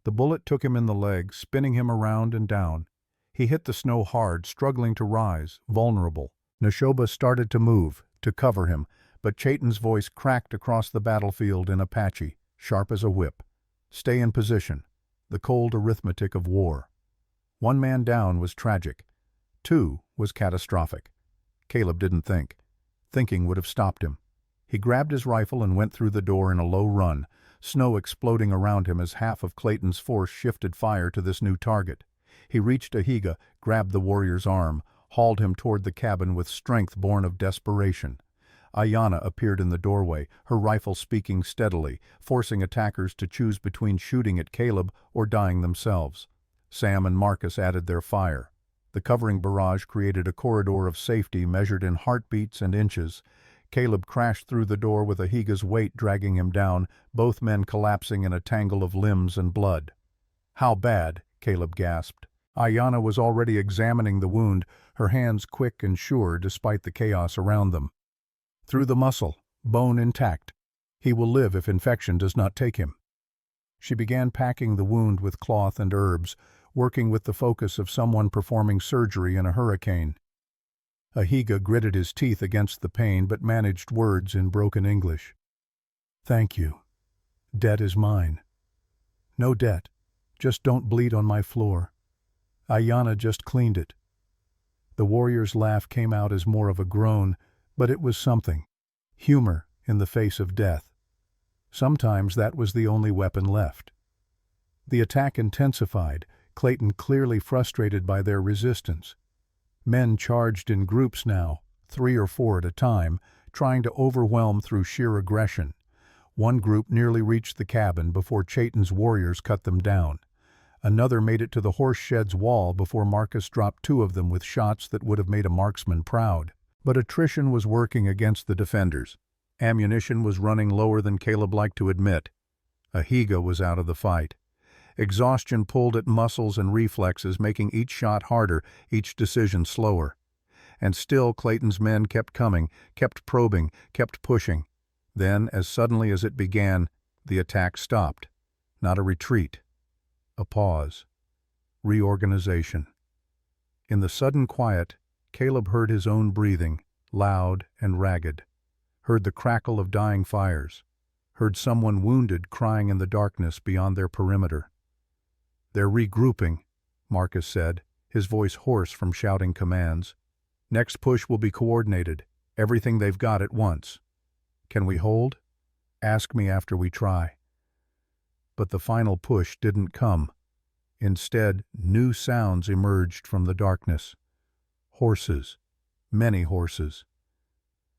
The bullet took him in the leg, spinning him around and down. He hit the snow hard, struggling to rise, vulnerable. Neshoba started to move, to cover him, but Chaitin's voice cracked across the battlefield in Apache, sharp as a whip. "Stay in position." The cold arithmetic of war. 1 man down was tragic. 2 was catastrophic. Caleb didn't think. Thinking would have stopped him. He grabbed his rifle and went through the door in a low run, snow exploding around him as half of Clayton's force shifted fire to this new target. He reached Ahiga, grabbed the warrior's arm, hauled him toward the cabin with strength born of desperation. Ayanna appeared in the doorway, her rifle speaking steadily, forcing attackers to choose between shooting at Caleb or dying themselves. Sam and Marcus added their fire. The covering barrage created a corridor of safety measured in heartbeats and inches. Caleb crashed through the door with Ahiga's weight dragging him down, both men collapsing in a tangle of limbs and blood. "How bad?" Caleb gasped. Ayanna was already examining the wound, her hands quick and sure despite the chaos around them. "Through the muscle, bone intact. He will live if infection does not take him." She began packing the wound with cloth and herbs, working with the focus of someone performing surgery in a hurricane. Ahiga gritted his teeth against the pain but managed words in broken English. "Thank you. Debt is mine." "No debt. Just don't bleed on my floor. Ayanna just cleaned it." The warrior's laugh came out as more of a groan, but it was something. Humor in the face of death. Sometimes that was the only weapon left. The attack intensified, Clayton clearly frustrated by their resistance. Men charged in groups now, 3 or 4 at a time, trying to overwhelm through sheer aggression. One group nearly reached the cabin before Chaitin's warriors cut them down. Another made it to the horse shed's wall before Marcus dropped 2 of them with shots that would have made a marksman proud. But attrition was working against the defenders. Ammunition was running lower than Caleb liked to admit. Ahiga was out of the fight. Exhaustion pulled at muscles and reflexes, making each shot harder, each decision slower. And still Clayton's men kept coming, kept probing, kept pushing. Then, as suddenly as it began, the attack stopped. Not a retreat. A pause. Reorganization. In the sudden quiet, Caleb heard his own breathing, loud and ragged. Heard the crackle of dying fires. Heard someone wounded crying in the darkness beyond their perimeter. "They're regrouping," Marcus said, his voice hoarse from shouting commands. "Next push will be coordinated, everything they've got at once. Can we hold? Ask me after we try." But the final push didn't come. Instead, new sounds emerged from the darkness. Horses. Many horses.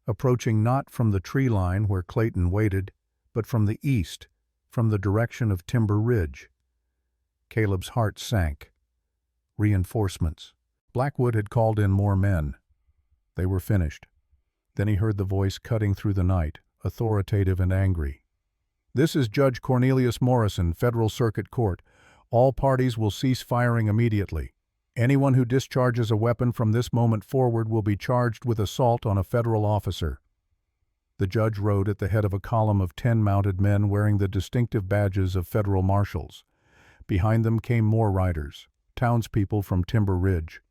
Approaching not from the tree line where Clayton waited, but from the east, from the direction of Timber Ridge. Caleb's heart sank. Reinforcements. Blackwood had called in more men. They were finished. Then he heard the voice cutting through the night, authoritative and angry. "This is Judge Cornelius Morrison, Federal Circuit Court. All parties will cease firing immediately. Anyone who discharges a weapon from this moment forward will be charged with assault on a federal officer." The judge rode at the head of a column of 10 mounted men wearing the distinctive badges of federal marshals. Behind them came more riders, townspeople from Timber Ridge.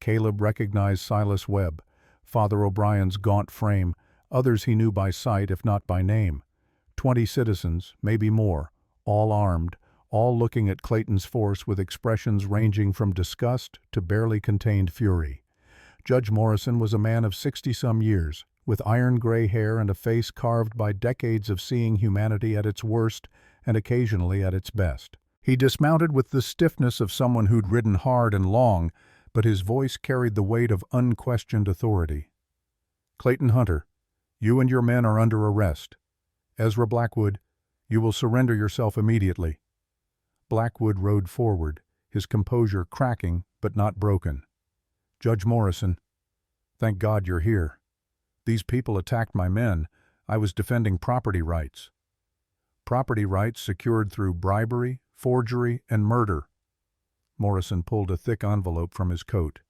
Caleb recognized Silas Webb, Father O'Brien's gaunt frame, others he knew by sight if not by name. 20 citizens, maybe more, all armed, all looking at Clayton's force with expressions ranging from disgust to barely contained fury. Judge Morrison was a man of 60-some years, with iron-gray hair and a face carved by decades of seeing humanity at its worst and occasionally at its best. He dismounted with the stiffness of someone who'd ridden hard and long, but his voice carried the weight of unquestioned authority. "Clayton Hunter, you and your men are under arrest. Ezra Blackwood, you will surrender yourself immediately." Blackwood rode forward, his composure cracking but not broken. "Judge Morrison, thank God you're here. These people attacked my men. I was defending property rights. Property rights secured through bribery, forgery, and murder." Morrison pulled a thick envelope from his coat.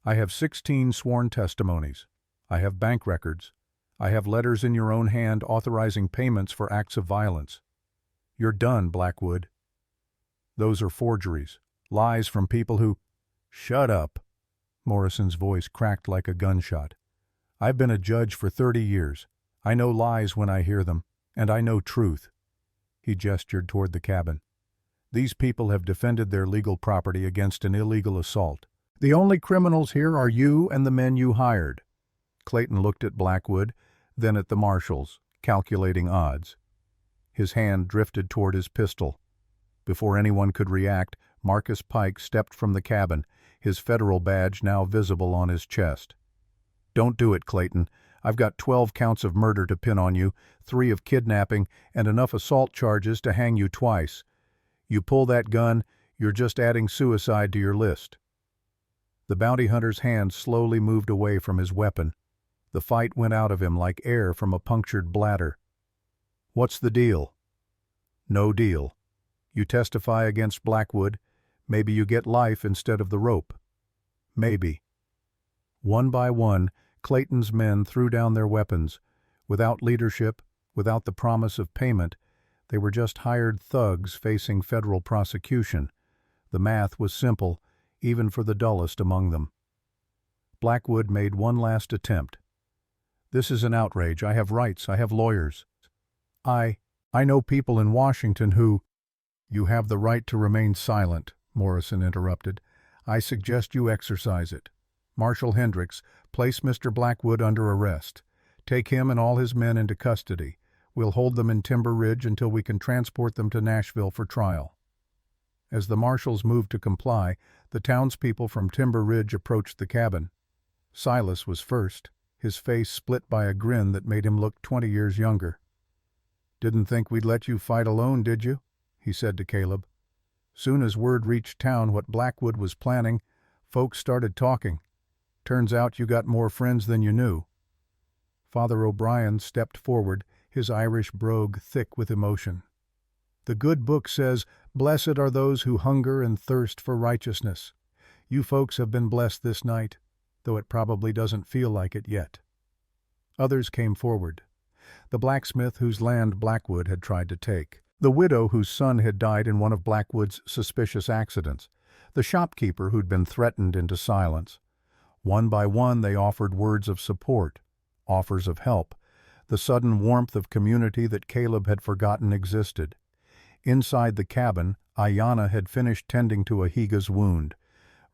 "I have 16 sworn testimonies. I have bank records. I have letters in your own hand authorizing payments for acts of violence. You're done, Blackwood. Those are forgeries, lies from people who—" "Shut up." Morrison's voice cracked like a gunshot. "I've been a judge for 30 years. I know lies when I hear them, and I know truth." He gestured toward the cabin. "These people have defended their legal property against an illegal assault. The only criminals here are you and the men you hired." Clayton looked at Blackwood, then at the marshals, calculating odds. His hand drifted toward his pistol. Before anyone could react, Marcus Pike stepped from the cabin, his federal badge now visible on his chest. "Don't do it, Clayton. I've got 12 counts of murder to pin on you, 3 of kidnapping, and enough assault charges to hang you twice. You pull that gun, you're just adding suicide to your list." The bounty hunter's hand slowly moved away from his weapon. The fight went out of him like air from a punctured bladder. "What's the deal?" "No deal. You testify against Blackwood. Maybe you get life instead of the rope. Maybe." One by one, Clayton's men threw down their weapons. Without leadership, without the promise of payment, they were just hired thugs facing federal prosecution. The math was simple, even for the dullest among them. Blackwood made one last attempt. "This is an outrage. I have rights. I have lawyers. I know people in Washington who—" "You have the right to remain silent," Morrison interrupted. "I suggest you exercise it. Marshal Hendricks, place Mr. Blackwood under arrest. Take him and all his men into custody. We'll hold them in Timber Ridge until we can transport them to Nashville for trial." As the marshals moved to comply, the townspeople from Timber Ridge approached the cabin. Silas was first, his face split by a grin that made him look 20 years younger. "Didn't think we'd let you fight alone, did you?" he said to Caleb. Soon as word reached town what Blackwood was planning, folks started talking. Turns out you got more friends than you knew. Father O'Brien stepped forward, his Irish brogue thick with emotion. The good book says, "Blessed are those who hunger and thirst for righteousness." You folks have been blessed this night, though it probably doesn't feel like it yet. Others came forward. The blacksmith whose land Blackwood had tried to take. The widow whose son had died in one of Blackwood's suspicious accidents. The shopkeeper who'd been threatened into silence. One by one they offered words of support, offers of help, the sudden warmth of community that Caleb had forgotten existed. Inside the cabin, Ayanna had finished tending to Ahiga's wound.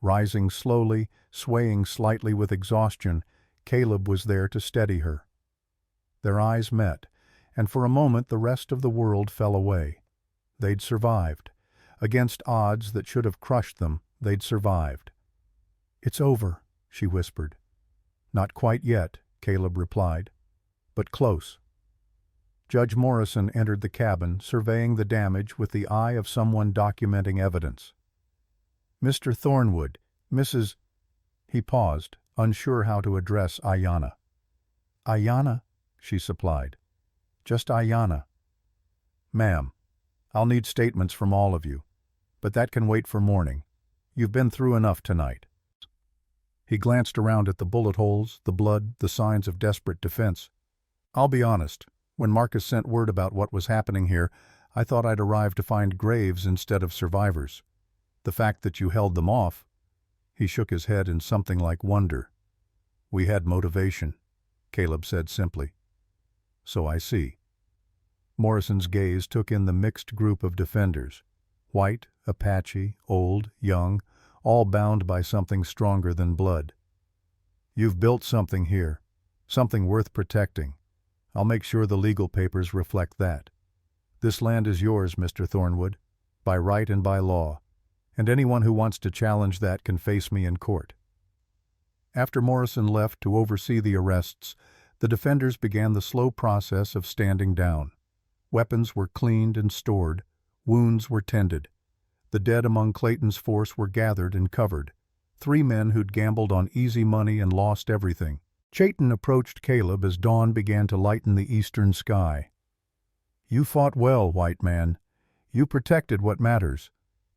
Rising slowly, swaying slightly with exhaustion, Caleb was there to steady her. Their eyes met, and for a moment the rest of the world fell away. They'd survived. Against odds that should have crushed them, they'd survived. "It's over," she whispered. "Not quite yet," Caleb replied, "but close." Judge Morrison entered the cabin, surveying the damage with the eye of someone documenting evidence. "Mr. Thornwood, Mrs." He paused, unsure how to address Ayanna. "Ayanna," she supplied. "Just Ayanna." "Ma'am, I'll need statements from all of you, but that can wait for morning. You've been through enough tonight." He glanced around at the bullet holes, the blood, the signs of desperate defense. "I'll be honest. When Marcus sent word about what was happening here, I thought I'd arrived to find graves instead of survivors. The fact that you held them off—" He shook his head in something like wonder. "We had motivation," Caleb said simply. "So I see." Morrison's gaze took in the mixed group of defenders. White, Apache, old, young, all bound by something stronger than blood. "You've built something here, something worth protecting. I'll make sure the legal papers reflect that. This land is yours, Mr. Thornwood, by right and by law, and anyone who wants to challenge that can face me in court." After Morrison left to oversee the arrests, the defenders began the slow process of standing down. Weapons were cleaned and stored, wounds were tended. The dead among Clayton's force were gathered and covered. 3 men who'd gambled on easy money and lost everything. Chayton approached Caleb as dawn began to lighten the eastern sky. "You fought well, white man. You protected what matters.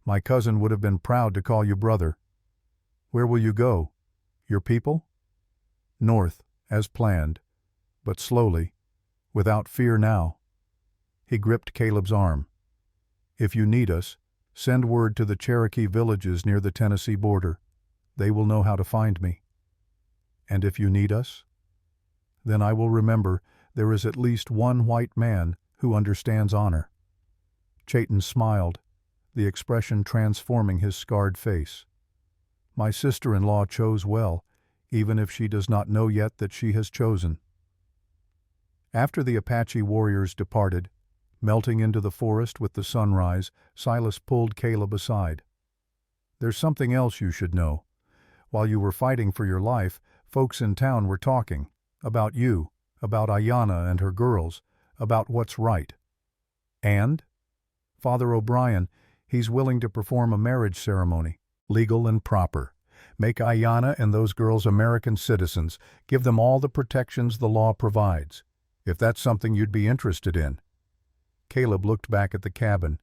My cousin would have been proud to call you brother. Where will you go? Your people?" "North, as planned, but slowly, without fear now." He gripped Caleb's arm. "If you need us, send word to the Cherokee villages near the Tennessee border. They will know how to find me. And if you need us, then I will remember there is at least one white man who understands honor." Chayton smiled, the expression transforming his scarred face. "My sister-in-law chose well, even if she does not know yet that she has chosen." After the Apache warriors departed, melting into the forest with the sunrise, Silas pulled Caleb aside. "There's something else you should know. While you were fighting for your life, folks in town were talking. About you, about Ayanna and her girls, about what's right. And? Father O'Brien, he's willing to perform a marriage ceremony, legal and proper. Make Ayanna and those girls American citizens, give them all the protections the law provides. If that's something you'd be interested in." Caleb looked back at the cabin.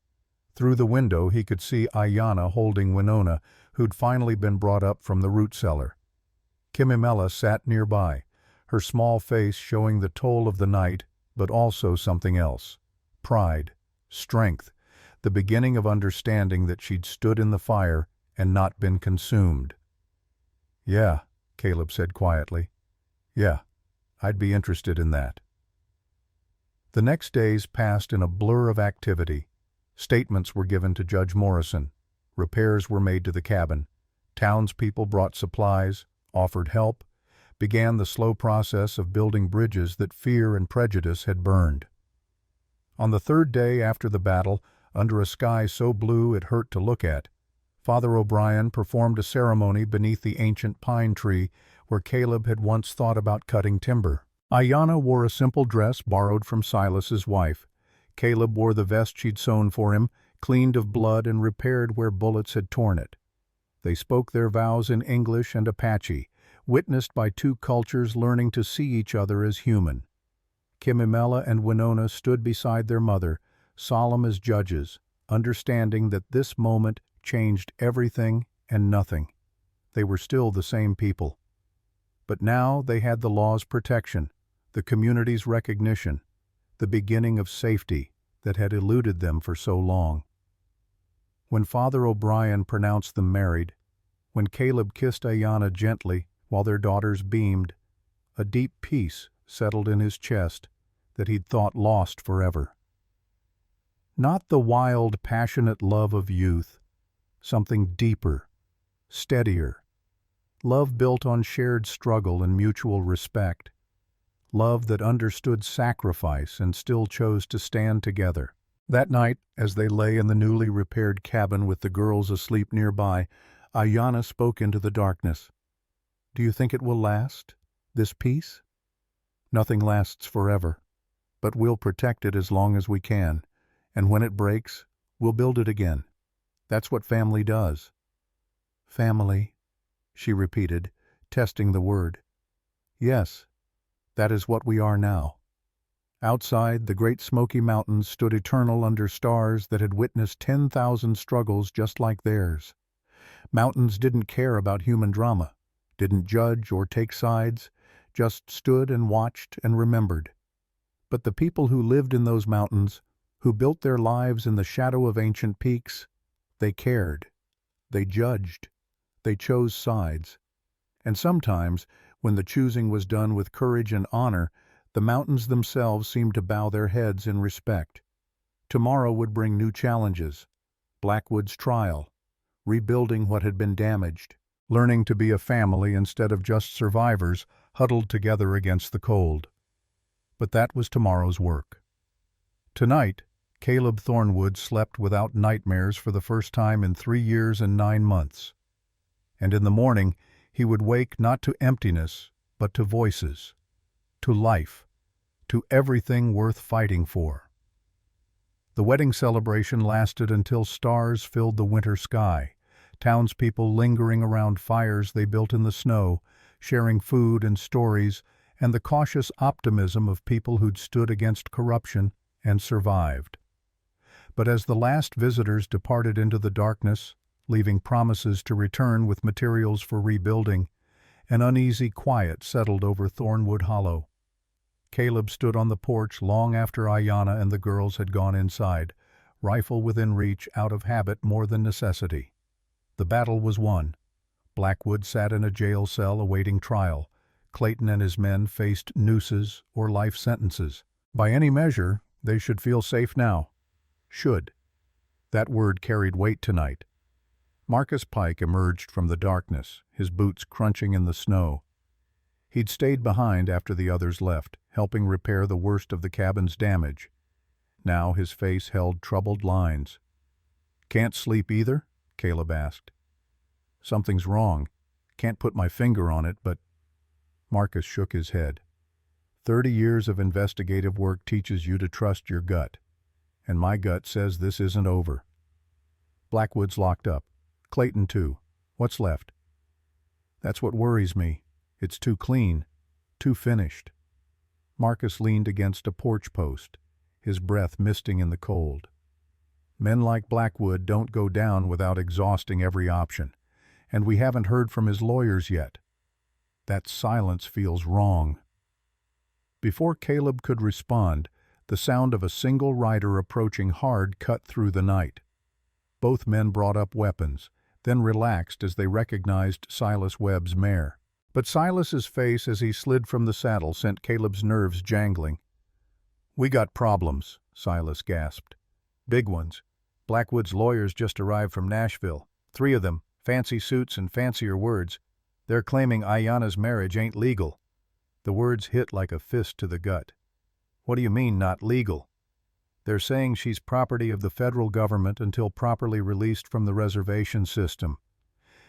Through the window he could see Ayanna holding Winona, who'd finally been brought up from the root cellar. Kimimela sat nearby, her small face showing the toll of the night, but also something else. Pride, strength, the beginning of understanding that she'd stood in the fire and not been consumed. "Yeah," Caleb said quietly. "Yeah, I'd be interested in that." The next days passed in a blur of activity. Statements were given to Judge Morrison. Repairs were made to the cabin. Townspeople brought supplies, offered help, began the slow process of building bridges that fear and prejudice had burned. On the 3rd day after the battle, under a sky so blue it hurt to look at, Father O'Brien performed a ceremony beneath the ancient pine tree where Caleb had once thought about cutting timber. Ayanna wore a simple dress borrowed from Silas's wife. Caleb wore the vest she'd sewn for him, cleaned of blood and repaired where bullets had torn it. They spoke their vows in English and Apache, witnessed by two cultures learning to see each other as human. Kimimela and Winona stood beside their mother, solemn as judges, understanding that this moment changed everything and nothing. They were still the same people. But now they had the law's protection, the community's recognition, the beginning of safety that had eluded them for so long. When Father O'Brien pronounced them married, when Caleb kissed Ayanna gently while their daughters beamed, a deep peace settled in his chest that he'd thought lost forever. Not the wild, passionate love of youth, something deeper, steadier, love built on shared struggle and mutual respect, love that understood sacrifice and still chose to stand together. That night, as they lay in the newly repaired cabin with the girls asleep nearby, Ayanna spoke into the darkness. "Do you think it will last, this peace?" "Nothing lasts forever, but we'll protect it as long as we can, and when it breaks, we'll build it again. That's what family does." "Family," she repeated, testing the word. "Yes, that is what we are now." Outside, the Great Smoky Mountains stood eternal under stars that had witnessed 10,000 struggles just like theirs. Mountains didn't care about human drama, didn't judge or take sides, just stood and watched and remembered. But the people who lived in those mountains, who built their lives in the shadow of ancient peaks, they cared, they judged, they chose sides. And sometimes, when the choosing was done with courage and honor, the mountains themselves seemed to bow their heads in respect. Tomorrow would bring new challenges: Blackwood's trial, rebuilding what had been damaged, learning to be a family instead of just survivors huddled together against the cold. But that was tomorrow's work. Tonight, Caleb Thornwood slept without nightmares for the first time in 3 years and 9 months. And in the morning, he would wake not to emptiness, but to voices, to life, to everything worth fighting for. The wedding celebration lasted until stars filled the winter sky, townspeople lingering around fires they built in the snow, sharing food and stories, and the cautious optimism of people who'd stood against corruption and survived. But as the last visitors departed into the darkness, leaving promises to return with materials for rebuilding, an uneasy quiet settled over Thornwood Hollow. Caleb stood on the porch long after Ayanna and the girls had gone inside, rifle within reach, out of habit more than necessity. The battle was won. Blackwood sat in a jail cell awaiting trial. Clayton and his men faced nooses or life sentences. By any measure, they should feel safe now. Should. That word carried weight tonight. Marcus Pike emerged from the darkness, his boots crunching in the snow. He'd stayed behind after the others left, helping repair the worst of the cabin's damage. Now his face held troubled lines. "Can't sleep either?" Caleb asked. "Something's wrong. Can't put my finger on it, but—" Marcus shook his head. 30 years of investigative work teaches you to trust your gut, and my gut says this isn't over. Blackwood's locked up. Clayton too. What's left? That's what worries me. It's too clean, too finished. Marcus leaned against a porch post, his breath misting in the cold. Men like Blackwood don't go down without exhausting every option, and we haven't heard from his lawyers yet. That silence feels wrong. Before Caleb could respond, the sound of a single rider approaching hard cut through the night. Both men brought up weapons, then relaxed as they recognized Silas Webb's mare. But Silas's face as he slid from the saddle sent Caleb's nerves jangling. "We got problems," Silas gasped. "Big ones. Blackwood's lawyers just arrived from Nashville. 3 of them, fancy suits and fancier words. They're claiming Ayanna's marriage ain't legal." The words hit like a fist to the gut. "What do you mean, not legal?" "They're saying she's property of the federal government until properly released from the reservation system.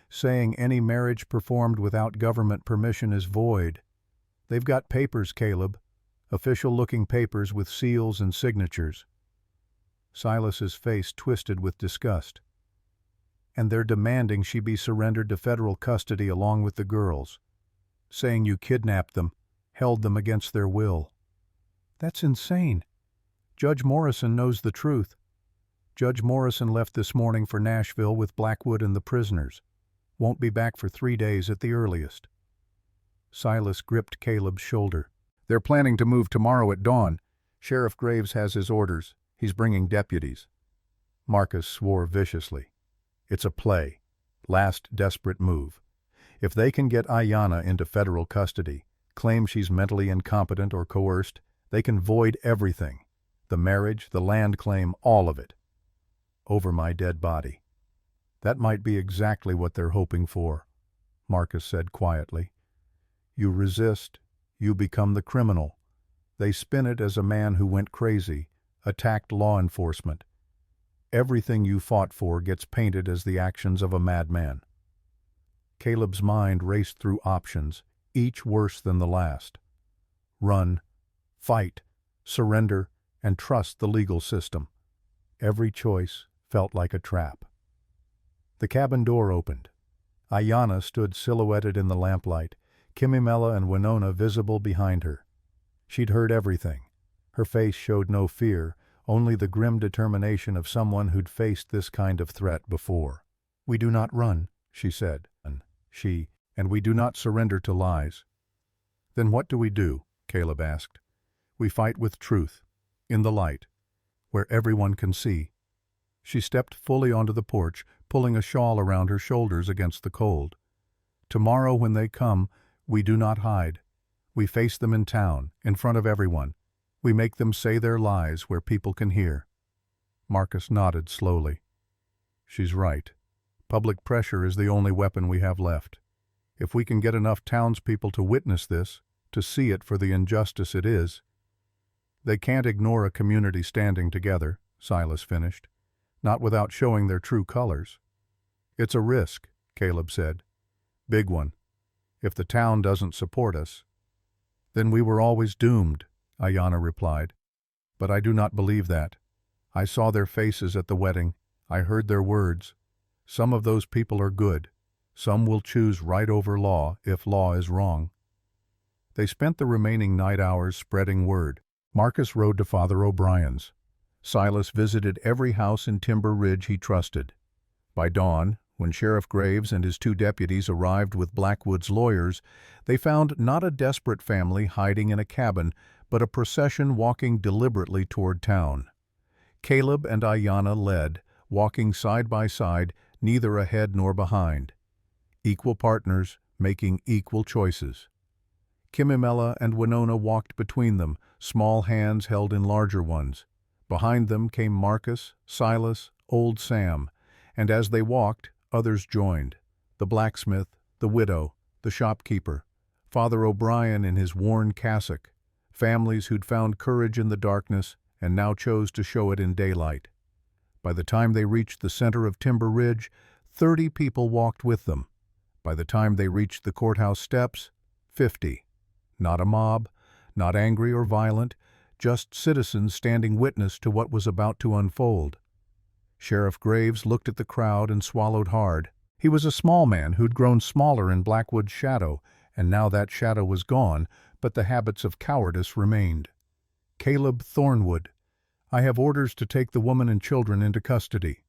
Saying any marriage performed without government permission is void. They've got papers, Caleb. Official-looking papers with seals and signatures." Silas's face twisted with disgust. "And they're demanding she be surrendered to federal custody along with the girls, saying you kidnapped them, held them against their will. That's insane. Judge Morrison knows the truth. Judge Morrison left this morning for Nashville with Blackwood and the prisoners. Won't be back for 3 days at the earliest." Silas gripped Caleb's shoulder. "They're planning to move tomorrow at dawn. Sheriff Graves has his orders. He's bringing deputies." Marcus swore viciously. "It's a play. Last desperate move. If they can get Ayanna into federal custody, claim she's mentally incompetent or coerced, they can void everything. The marriage, the land claim, all of it. Over my dead body." "That might be exactly what they're hoping for," Marcus said quietly. "You resist, you become the criminal. They spin it as a man who went crazy, attacked law enforcement. Everything you fought for gets painted as the actions of a madman." Caleb's mind raced through options, each worse than the last. Run, fight, surrender, and trust the legal system. Every choice felt like a trap. The cabin door opened. Ayanna stood silhouetted in the lamplight, Kimimela and Winona visible behind her. She'd heard everything. Her face showed no fear, only the grim determination of someone who'd faced this kind of threat before. "We do not run," she said, and we do not surrender to lies." "Then what do we do?" Caleb asked. "We fight with truth, in the light, where everyone can see." She stepped fully onto the porch, pulling a shawl around her shoulders against the cold. "Tomorrow when they come, we do not hide. We face them in town, in front of everyone. We make them say their lies where people can hear." Marcus nodded slowly. "She's right. Public pressure is the only weapon we have left. If we can get enough townspeople to witness this, to see it for the injustice it is." "They can't ignore a community standing together," Silas finished, "not without showing their true colors." "It's a risk," Caleb said. "Big one. If the town doesn't support us." "Then we were always doomed," Ayanna replied. "But I do not believe that. I saw their faces at the wedding. I heard their words. Some of those people are good. Some will choose right over law if law is wrong." They spent the remaining night hours spreading word. Marcus rode to Father O'Brien's. Silas visited every house in Timber Ridge he trusted. By dawn, when Sheriff Graves and his 2 deputies arrived with Blackwood's lawyers, they found not a desperate family hiding in a cabin, but a procession walking deliberately toward town. Caleb and Ayanna led, walking side by side, neither ahead nor behind. Equal partners, making equal choices. Kimimela and Winona walked between them, small hands held in larger ones. Behind them came Marcus, Silas, Old Sam, and as they walked, others joined. The blacksmith, the widow, the shopkeeper, Father O'Brien in his worn cassock, families who'd found courage in the darkness and now chose to show it in daylight. By the time they reached the center of Timber Ridge, 30 people walked with them. By the time they reached the courthouse steps, 50. Not a mob, not angry or violent, just citizens standing witness to what was about to unfold. Sheriff Graves looked at the crowd and swallowed hard. He was a small man who'd grown smaller in Blackwood's shadow, and now that shadow was gone, but the habits of cowardice remained. "Caleb Thornwood, I have orders to take the woman and children into custody."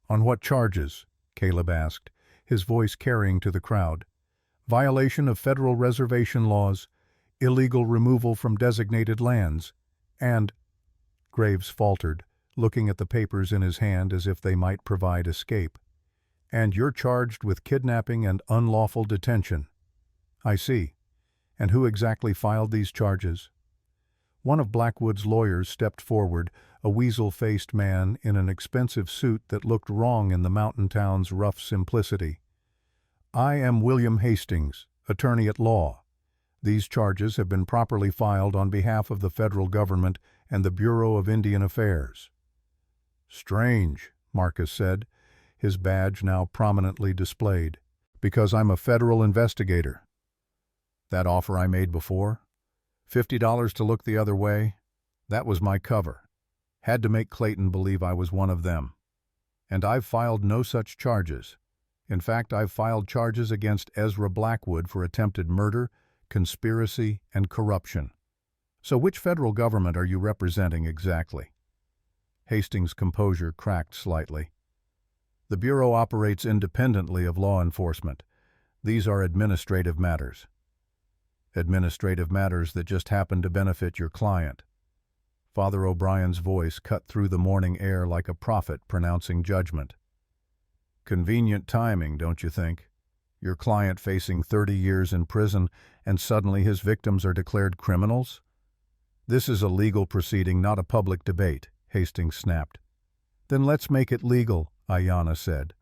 "On what charges?" Caleb asked, his voice carrying to the crowd. "Violation of federal reservation laws, illegal removal from designated lands, and—" Graves faltered, looking at the papers in his hand as if they might provide escape. "And you're charged with kidnapping and unlawful detention." "I see. And who exactly filed these charges?" One of Blackwood's lawyers stepped forward, a weasel-faced man in an expensive suit that looked wrong in the mountain town's rough simplicity. "I am William Hastings, attorney at law. These charges have been properly filed on behalf of the federal government and the Bureau of Indian Affairs." "Strange," Marcus said, his badge now prominently displayed. "Because I'm a federal investigator. That offer I made before? $50 to look the other way? That was my cover. Had to make Clayton believe I was one of them. And I've filed no such charges. In fact, I've filed charges against Ezra Blackwood for attempted murder, conspiracy, and corruption. So which federal government are you representing exactly? Hastings' composure cracked slightly. The Bureau operates independently of law enforcement. These are administrative matters. Administrative matters that just happen to benefit your client. Father O'Brien's voice cut through the morning air like a prophet pronouncing judgment. Convenient timing, don't you think? Your client facing 30 years in prison, and suddenly his victims are declared criminals? This is a legal proceeding, not a public debate, Hastings snapped. Then let's make it legal, Ayanna said.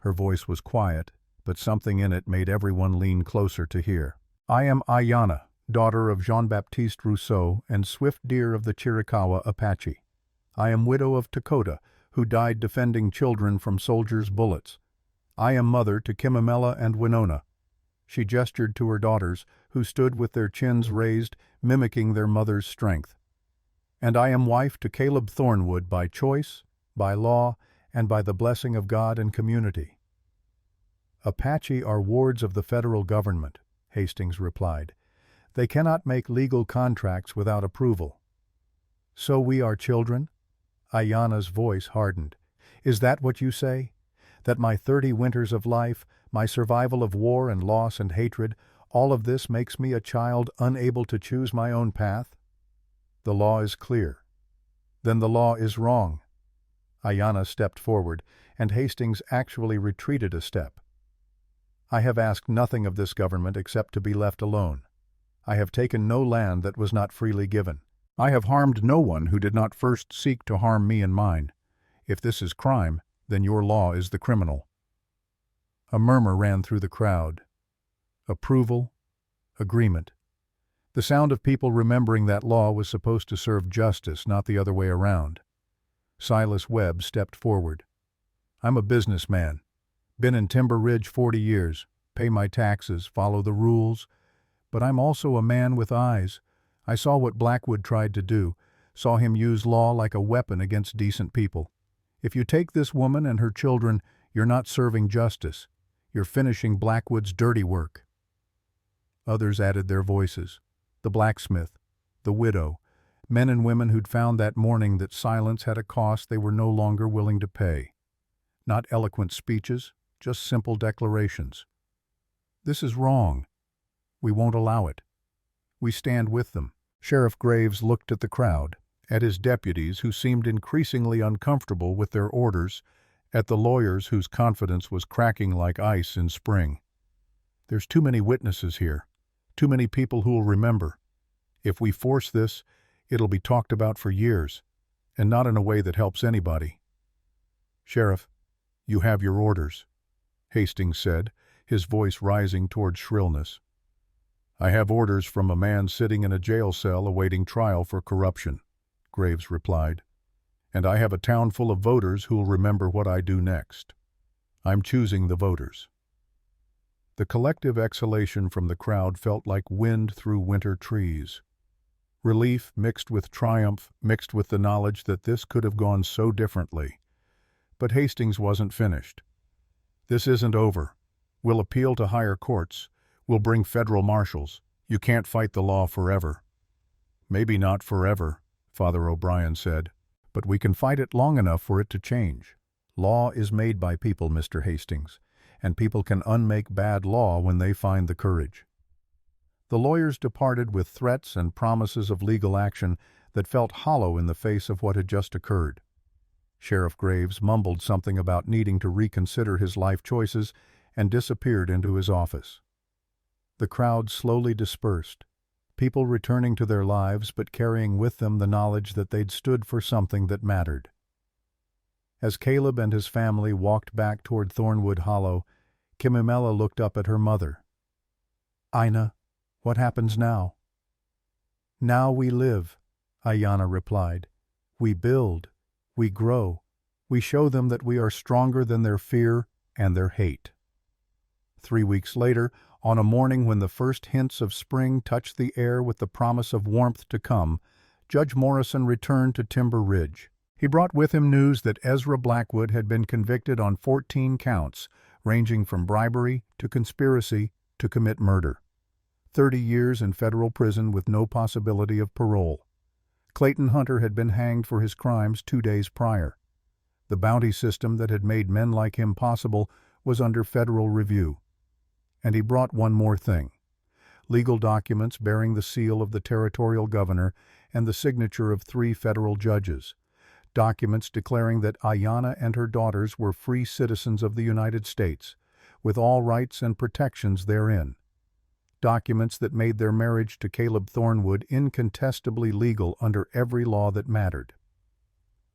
Her voice was quiet, but something in it made everyone lean closer to hear. I am Ayanna, daughter of Jean-Baptiste Rousseau and swift deer of the Chiricahua Apache. I am widow of Dakota, who died defending children from soldiers' bullets. I am mother to Kimamela and Winona. She gestured to her daughters, who stood with their chins raised, mimicking their mother's strength. And I am wife to Caleb Thornwood by choice, by law, and by the blessing of God and community. Apache are wards of the federal government, Hastings replied. They cannot make legal contracts without approval. So we are children? Ayanna's voice hardened. Is that what you say? That my 30 winters of life, my survival of war and loss and hatred, all of this makes me a child unable to choose my own path? The law is clear. Then the law is wrong. Ayanna stepped forward, and Hastings actually retreated a step. I have asked nothing of this government except to be left alone. I have taken no land that was not freely given. I have harmed no one who did not first seek to harm me and mine. If this is crime, then your law is the criminal. A murmur ran through the crowd. Approval, agreement. The sound of people remembering that law was supposed to serve justice, not the other way around. Silas Webb stepped forward. I'm a businessman. Been in Timber Ridge 40 years, pay my taxes, follow the rules. But I'm also a man with eyes. I saw what Blackwood tried to do, saw him use law like a weapon against decent people. If you take this woman and her children, you're not serving justice. You're finishing Blackwood's dirty work. Others added their voices. The blacksmith, the widow, men and women who'd found that morning that silence had a cost they were no longer willing to pay. Not eloquent speeches, just simple declarations. This is wrong. We won't allow it. We stand with them. Sheriff Graves looked at the crowd, at his deputies who seemed increasingly uncomfortable with their orders, at the lawyers whose confidence was cracking like ice in spring. There's too many witnesses here, too many people who'll remember. If we force this, it'll be talked about for years, and not in a way that helps anybody. Sheriff, you have your orders, Hastings said, his voice rising toward shrillness. I have orders from a man sitting in a jail cell awaiting trial for corruption, Graves replied. And I have a town full of voters who'll remember what I do next. I'm choosing the voters. The collective exhalation from the crowd felt like wind through winter trees. Relief mixed with triumph, mixed with the knowledge that this could have gone so differently. But Hastings wasn't finished. This isn't over. We'll appeal to higher courts. We'll bring federal marshals. You can't fight the law forever. Maybe not forever, Father O'Brien said, but we can fight it long enough for it to change. Law is made by people, Mr. Hastings, and people can unmake bad law when they find the courage. The lawyers departed with threats and promises of legal action that felt hollow in the face of what had just occurred. Sheriff Graves mumbled something about needing to reconsider his life choices and disappeared into his office. The crowd slowly dispersed, people returning to their lives but carrying with them the knowledge that they'd stood for something that mattered. As Caleb and his family walked back toward Thornwood Hollow, Kimamela looked up at her mother. Ina, what happens now? Now we live, Ayanna replied. We build, we grow, we show them that we are stronger than their fear and their hate. 3 weeks later, on a morning when the first hints of spring touched the air with the promise of warmth to come, Judge Morrison returned to Timber Ridge. He brought with him news that Ezra Blackwood had been convicted on 14 counts, ranging from bribery to conspiracy to commit murder. 30 years in federal prison with no possibility of parole. Clayton Hunter had been hanged for his crimes 2 days prior. The bounty system that had made men like him possible was under federal review. And he brought one more thing: legal documents bearing the seal of the territorial governor and the signature of 3 federal judges. Documents declaring that Ayanna and her daughters were free citizens of the United States, with all rights and protections therein. Documents that made their marriage to Caleb Thornwood incontestably legal under every law that mattered.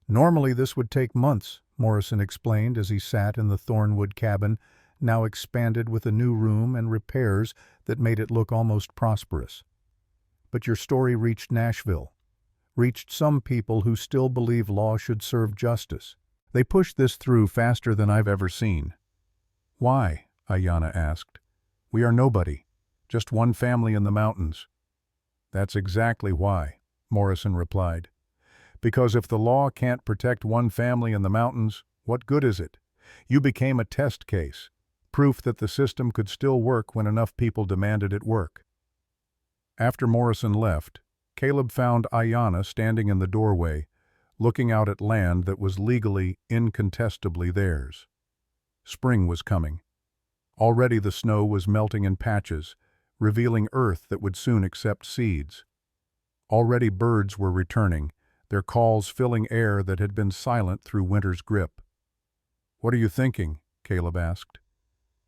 Normally this would take months, Morrison explained as he sat in the Thornwood cabin, now expanded with a new room and repairs that made it look almost prosperous. But your story reached Nashville, reached some people who still believe law should serve justice. They pushed this through faster than I've ever seen. Why? Ayanna asked. We are nobody, just one family in the mountains. That's exactly why, Morrison replied. Because if the law can't protect one family in the mountains, what good is it? You became a test case, proof that the system could still work when enough people demanded it work. After Morrison left, Caleb found Ayanna standing in the doorway, looking out at land that was legally, incontestably theirs. Spring was coming. Already the snow was melting in patches, revealing earth that would soon accept seeds. Already birds were returning, their calls filling air that had been silent through winter's grip. What are you thinking? Caleb asked.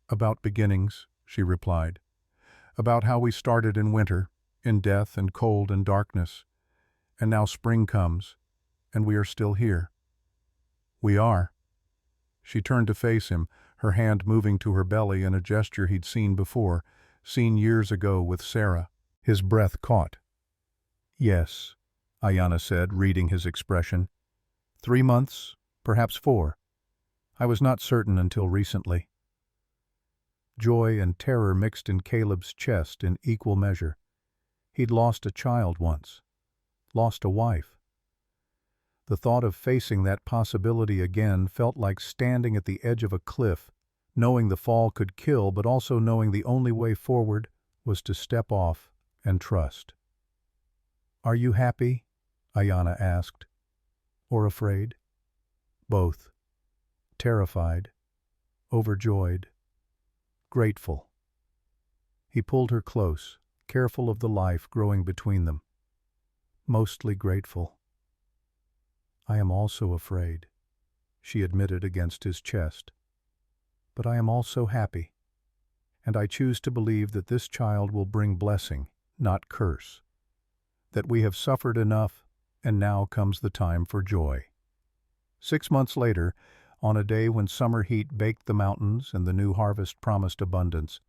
About beginnings, she replied. About how we started in winter, in death and cold and darkness. And now spring comes, and we are still here. We are. She turned to face him, her hand moving to her belly in a gesture he'd seen before, seen years ago with Sarah. His breath caught. Yes, Ayanna said, reading his expression. 3 months, perhaps 4. I was not certain until recently. Joy and terror mixed in Caleb's chest in equal measure. He'd lost a child once, lost a wife. The thought of facing that possibility again felt like standing at the edge of a cliff, knowing the fall could kill, but also knowing the only way forward was to step off and trust. Are you happy? Ayanna asked. Or afraid? Both. Terrified, overjoyed, grateful. He pulled her close, careful of the life growing between them. Mostly grateful. I am also afraid, she admitted against his chest. But I am also happy, and I choose to believe that this child will bring blessing, not curse. That we have suffered enough, and now comes the time for joy. 6 months later, on a day when summer heat baked the mountains and the new harvest promised abundance,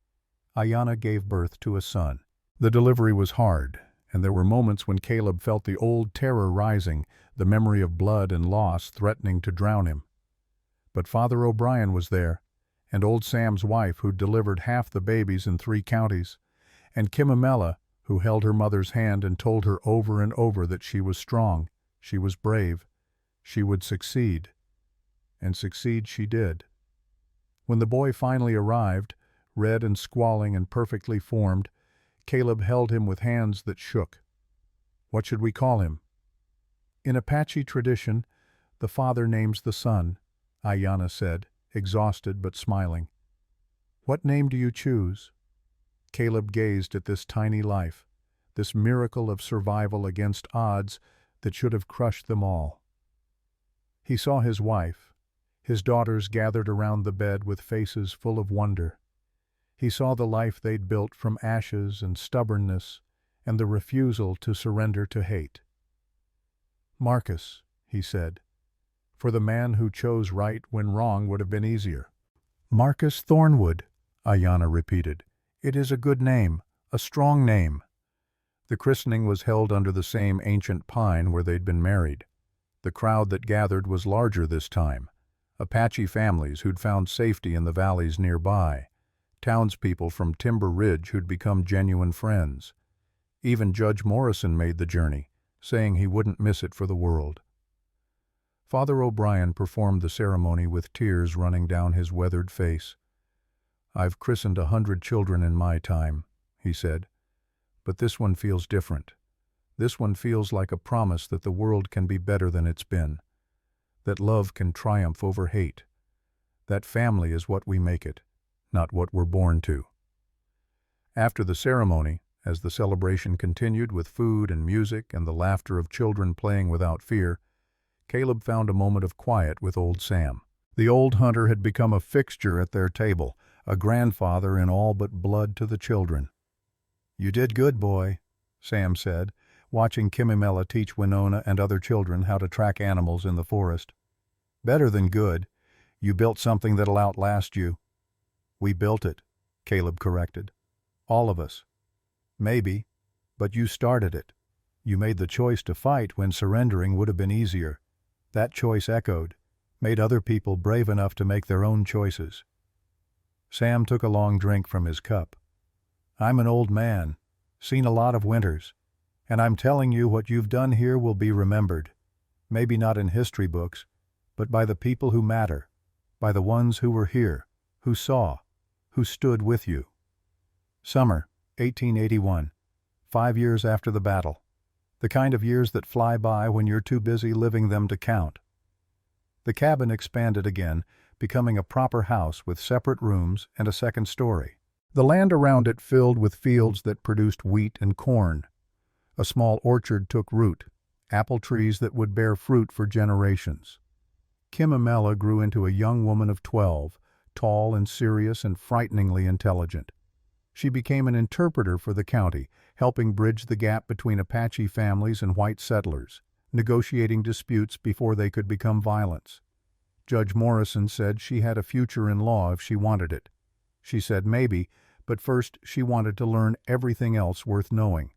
Ayanna gave birth to a son. The delivery was hard, and there were moments when Caleb felt the old terror rising, the memory of blood and loss threatening to drown him. But Father O'Brien was there, and old Sam's wife who'd delivered half the babies in 3 counties, and Kimamela, who held her mother's hand and told her over and over that she was strong, she was brave, she would succeed. And succeed she did. When the boy finally arrived, red and squalling and perfectly formed, Caleb held him with hands that shook. What should we call him? In Apache tradition, the father names the son, Ayanna said, exhausted but smiling. What name do you choose? Caleb gazed at this tiny life, this miracle of survival against odds that should have crushed them all. He saw his wife, his daughters gathered around the bed with faces full of wonder. He saw the life they'd built from ashes and stubbornness and the refusal to surrender to hate. Marcus, he said, for the man who chose right when wrong would have been easier. Marcus Thornwood, Ayanna repeated. It is a good name, a strong name. The christening was held under the same ancient pine where they'd been married. The crowd that gathered was larger this time. Apache families who'd found safety in the valleys nearby, townspeople from Timber Ridge who'd become genuine friends. Even Judge Morrison made the journey, saying he wouldn't miss it for the world. Father O'Brien performed the ceremony with tears running down his weathered face. "I've christened 100 children in my time," he said, "but this one feels different. This one feels like a promise that the world can be better than it's been, that love can triumph over hate, that family is what we make it, not what we're born to." After the ceremony, as the celebration continued with food and music and the laughter of children playing without fear, Caleb found a moment of quiet with old Sam. The old hunter had become a fixture at their table, a grandfather in all but blood to the children. "You did good, boy," Sam said, watching Kimimela teach Winona and other children how to track animals in the forest. "Better than good. You built something that'll outlast you." "We built it," Caleb corrected. "All of us. Maybe, but you started it. You made the choice to fight when surrendering would have been easier. That choice echoed, made other people brave enough to make their own choices." Sam took a long drink from his cup. "I'm an old man, seen a lot of winters, and I'm telling you what you've done here will be remembered. Maybe not in history books, but by the people who matter, by the ones who were here, who saw, who stood with you." Summer, 1881, 5 years after the battle. The kind of years that fly by when you're too busy living them to count. The cabin expanded again, becoming a proper house with separate rooms and a second story. The land around it filled with fields that produced wheat and corn. A small orchard took root, apple trees that would bear fruit for generations. Kimimela grew into a young woman of 12, tall and serious and frighteningly intelligent. She became an interpreter for the county, helping bridge the gap between Apache families and white settlers, negotiating disputes before they could become violence. Judge Morrison said she had a future in law if she wanted it. She said maybe, but first she wanted to learn everything else worth knowing.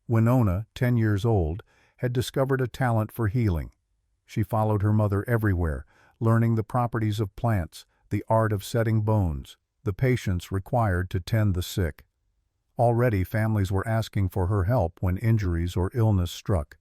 Winona, 10 years old, had discovered a talent for healing. She followed her mother everywhere, learning the properties of plants, the art of setting bones, the patience required to tend the sick. Already families were asking for her help when injuries or illness struck.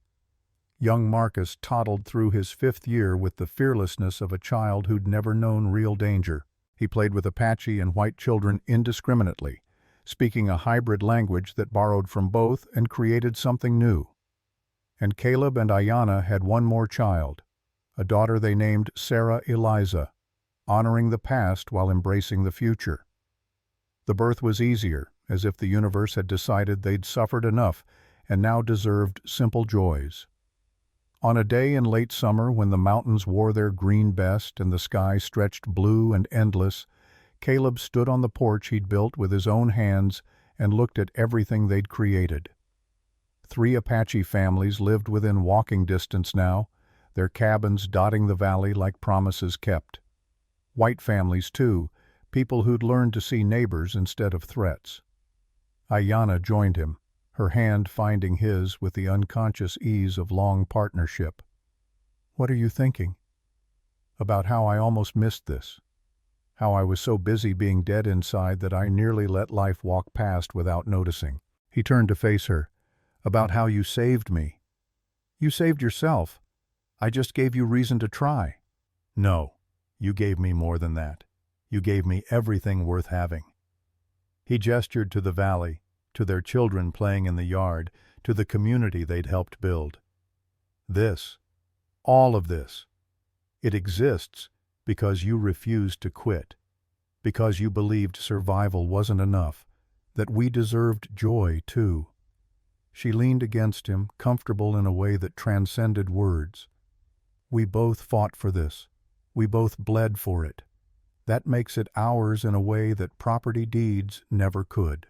Young Marcus toddled through his 5th year with the fearlessness of a child who'd never known real danger. He played with Apache and white children indiscriminately, speaking a hybrid language that borrowed from both and created something new. And Caleb and Ayanna had one more child, a daughter they named Sarah Eliza, honoring the past while embracing the future. The birth was easier, as if the universe had decided they'd suffered enough and now deserved simple joys. On a day in late summer when the mountains wore their green best and the sky stretched blue and endless, Caleb stood on the porch he'd built with his own hands and looked at everything they'd created. 3 Apache families lived within walking distance now, their cabins dotting the valley like promises kept. White families, too, people who'd learned to see neighbors instead of threats. Ayanna joined him, her hand finding his with the unconscious ease of long partnership. "What are you thinking?" "About how I almost missed this. How I was so busy being dead inside that I nearly let life walk past without noticing." He turned to face her. "About how you saved me." "You saved yourself. I just gave you reason to try." "No. You gave me more than that. You gave me everything worth having." He gestured to the valley, to their children playing in the yard, to the community they'd helped build. "This, all of this, it exists because you refused to quit, because you believed survival wasn't enough, that we deserved joy too." She leaned against him, comfortable in a way that transcended words. "We both fought for this. We both bled for it. That makes it ours in a way that property deeds never could."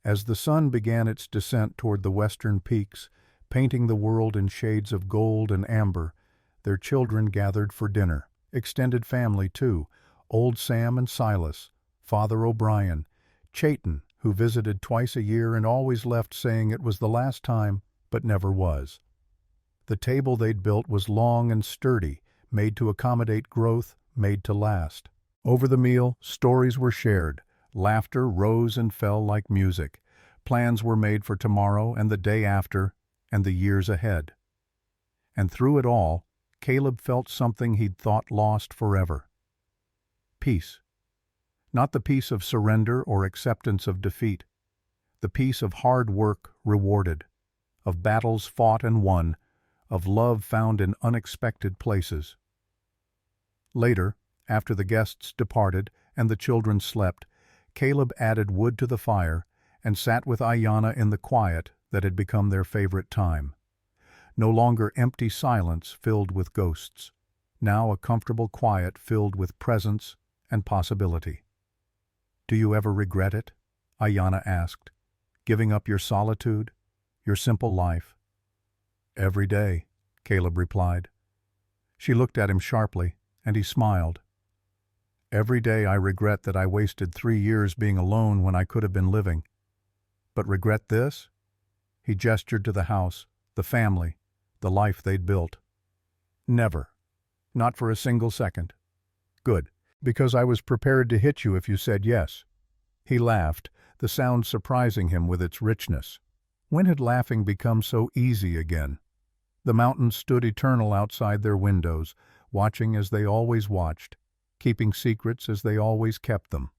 As the sun began its descent toward the western peaks, painting the world in shades of gold and amber, their children gathered for dinner. Extended family, too, old Sam and Silas, Father O'Brien, Chayton, who visited twice a year and always left saying it was the last time, but never was. The table they'd built was long and sturdy, made to accommodate growth, made to last. Over the meal, stories were shared. Laughter rose and fell like music. Plans were made for tomorrow and the day after and the years ahead. And through it all, Caleb felt something he'd thought lost forever. Peace. Not the peace of surrender or acceptance of defeat. The peace of hard work rewarded, of battles fought and won, of love found in unexpected places. Later, after the guests departed and the children slept, Caleb added wood to the fire and sat with Ayanna in the quiet that had become their favorite time. No longer empty silence filled with ghosts, now a comfortable quiet filled with presence and possibility. "Do you ever regret it?" Ayanna asked. "Giving up your solitude, your simple life?" "Every day," Caleb replied. She looked at him sharply, and he smiled. "Every day I regret that I wasted 3 years being alone when I could have been living. But regret this?" He gestured to the house, the family, the life they'd built. "Never. Not for a single second." "Good, because I was prepared to hit you if you said yes." He laughed, the sound surprising him with its richness. When had laughing become so easy again? The mountains stood eternal outside their windows, watching as they always watched, keeping secrets as they always kept them.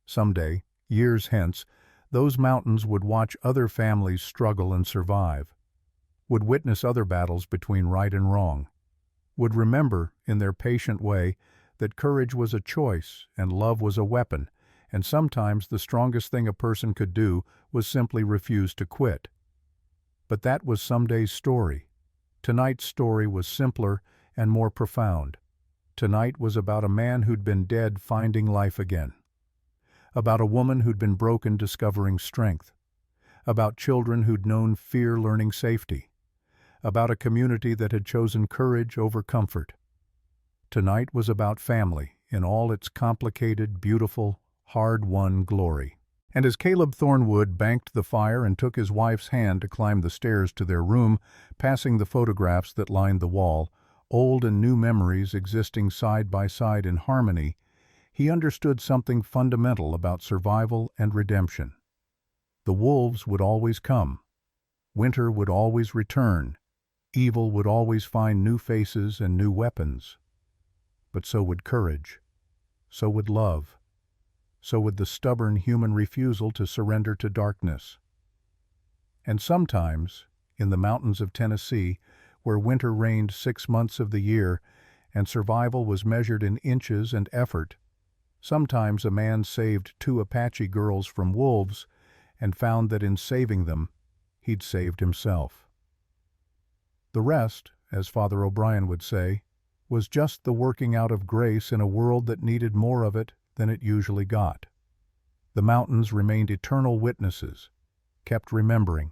Someday, years hence, those mountains would watch other families struggle and survive, would witness other battles between right and wrong, would remember, in their patient way, that courage was a choice and love was a weapon, and sometimes the strongest thing a person could do was simply refuse to quit. But that was someday's story. Tonight's story was simpler and more profound. Tonight was about a man who'd been dead finding life again. About a woman who'd been broken discovering strength. About children who'd known fear learning safety. About a community that had chosen courage over comfort. Tonight was about family in all its complicated, beautiful, hard-won glory. And as Caleb Thornwood banked the fire and took his wife's hand to climb the stairs to their room, passing the photographs that lined the wall, old and new memories existing side by side in harmony, he understood something fundamental about survival and redemption. The wolves would always come. Winter would always return. Evil would always find new faces and new weapons. But so would courage. So would love. So would the stubborn human refusal to surrender to darkness. And sometimes, in the mountains of Tennessee, where winter reigned 6 months of the year, and survival was measured in inches and effort, sometimes a man saved 2 Apache girls from wolves and found that in saving them, he'd saved himself. The rest, as Father O'Brien would say, was just the working out of grace in a world that needed more of it than it usually got. The mountains remained eternal witnesses, kept remembering,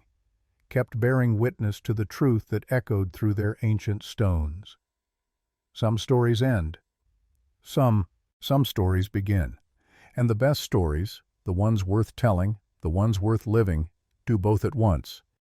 kept bearing witness to the truth that echoed through their ancient stones. Some stories end. Some stories begin. And the best stories, the ones worth telling, the ones worth living, do both at once.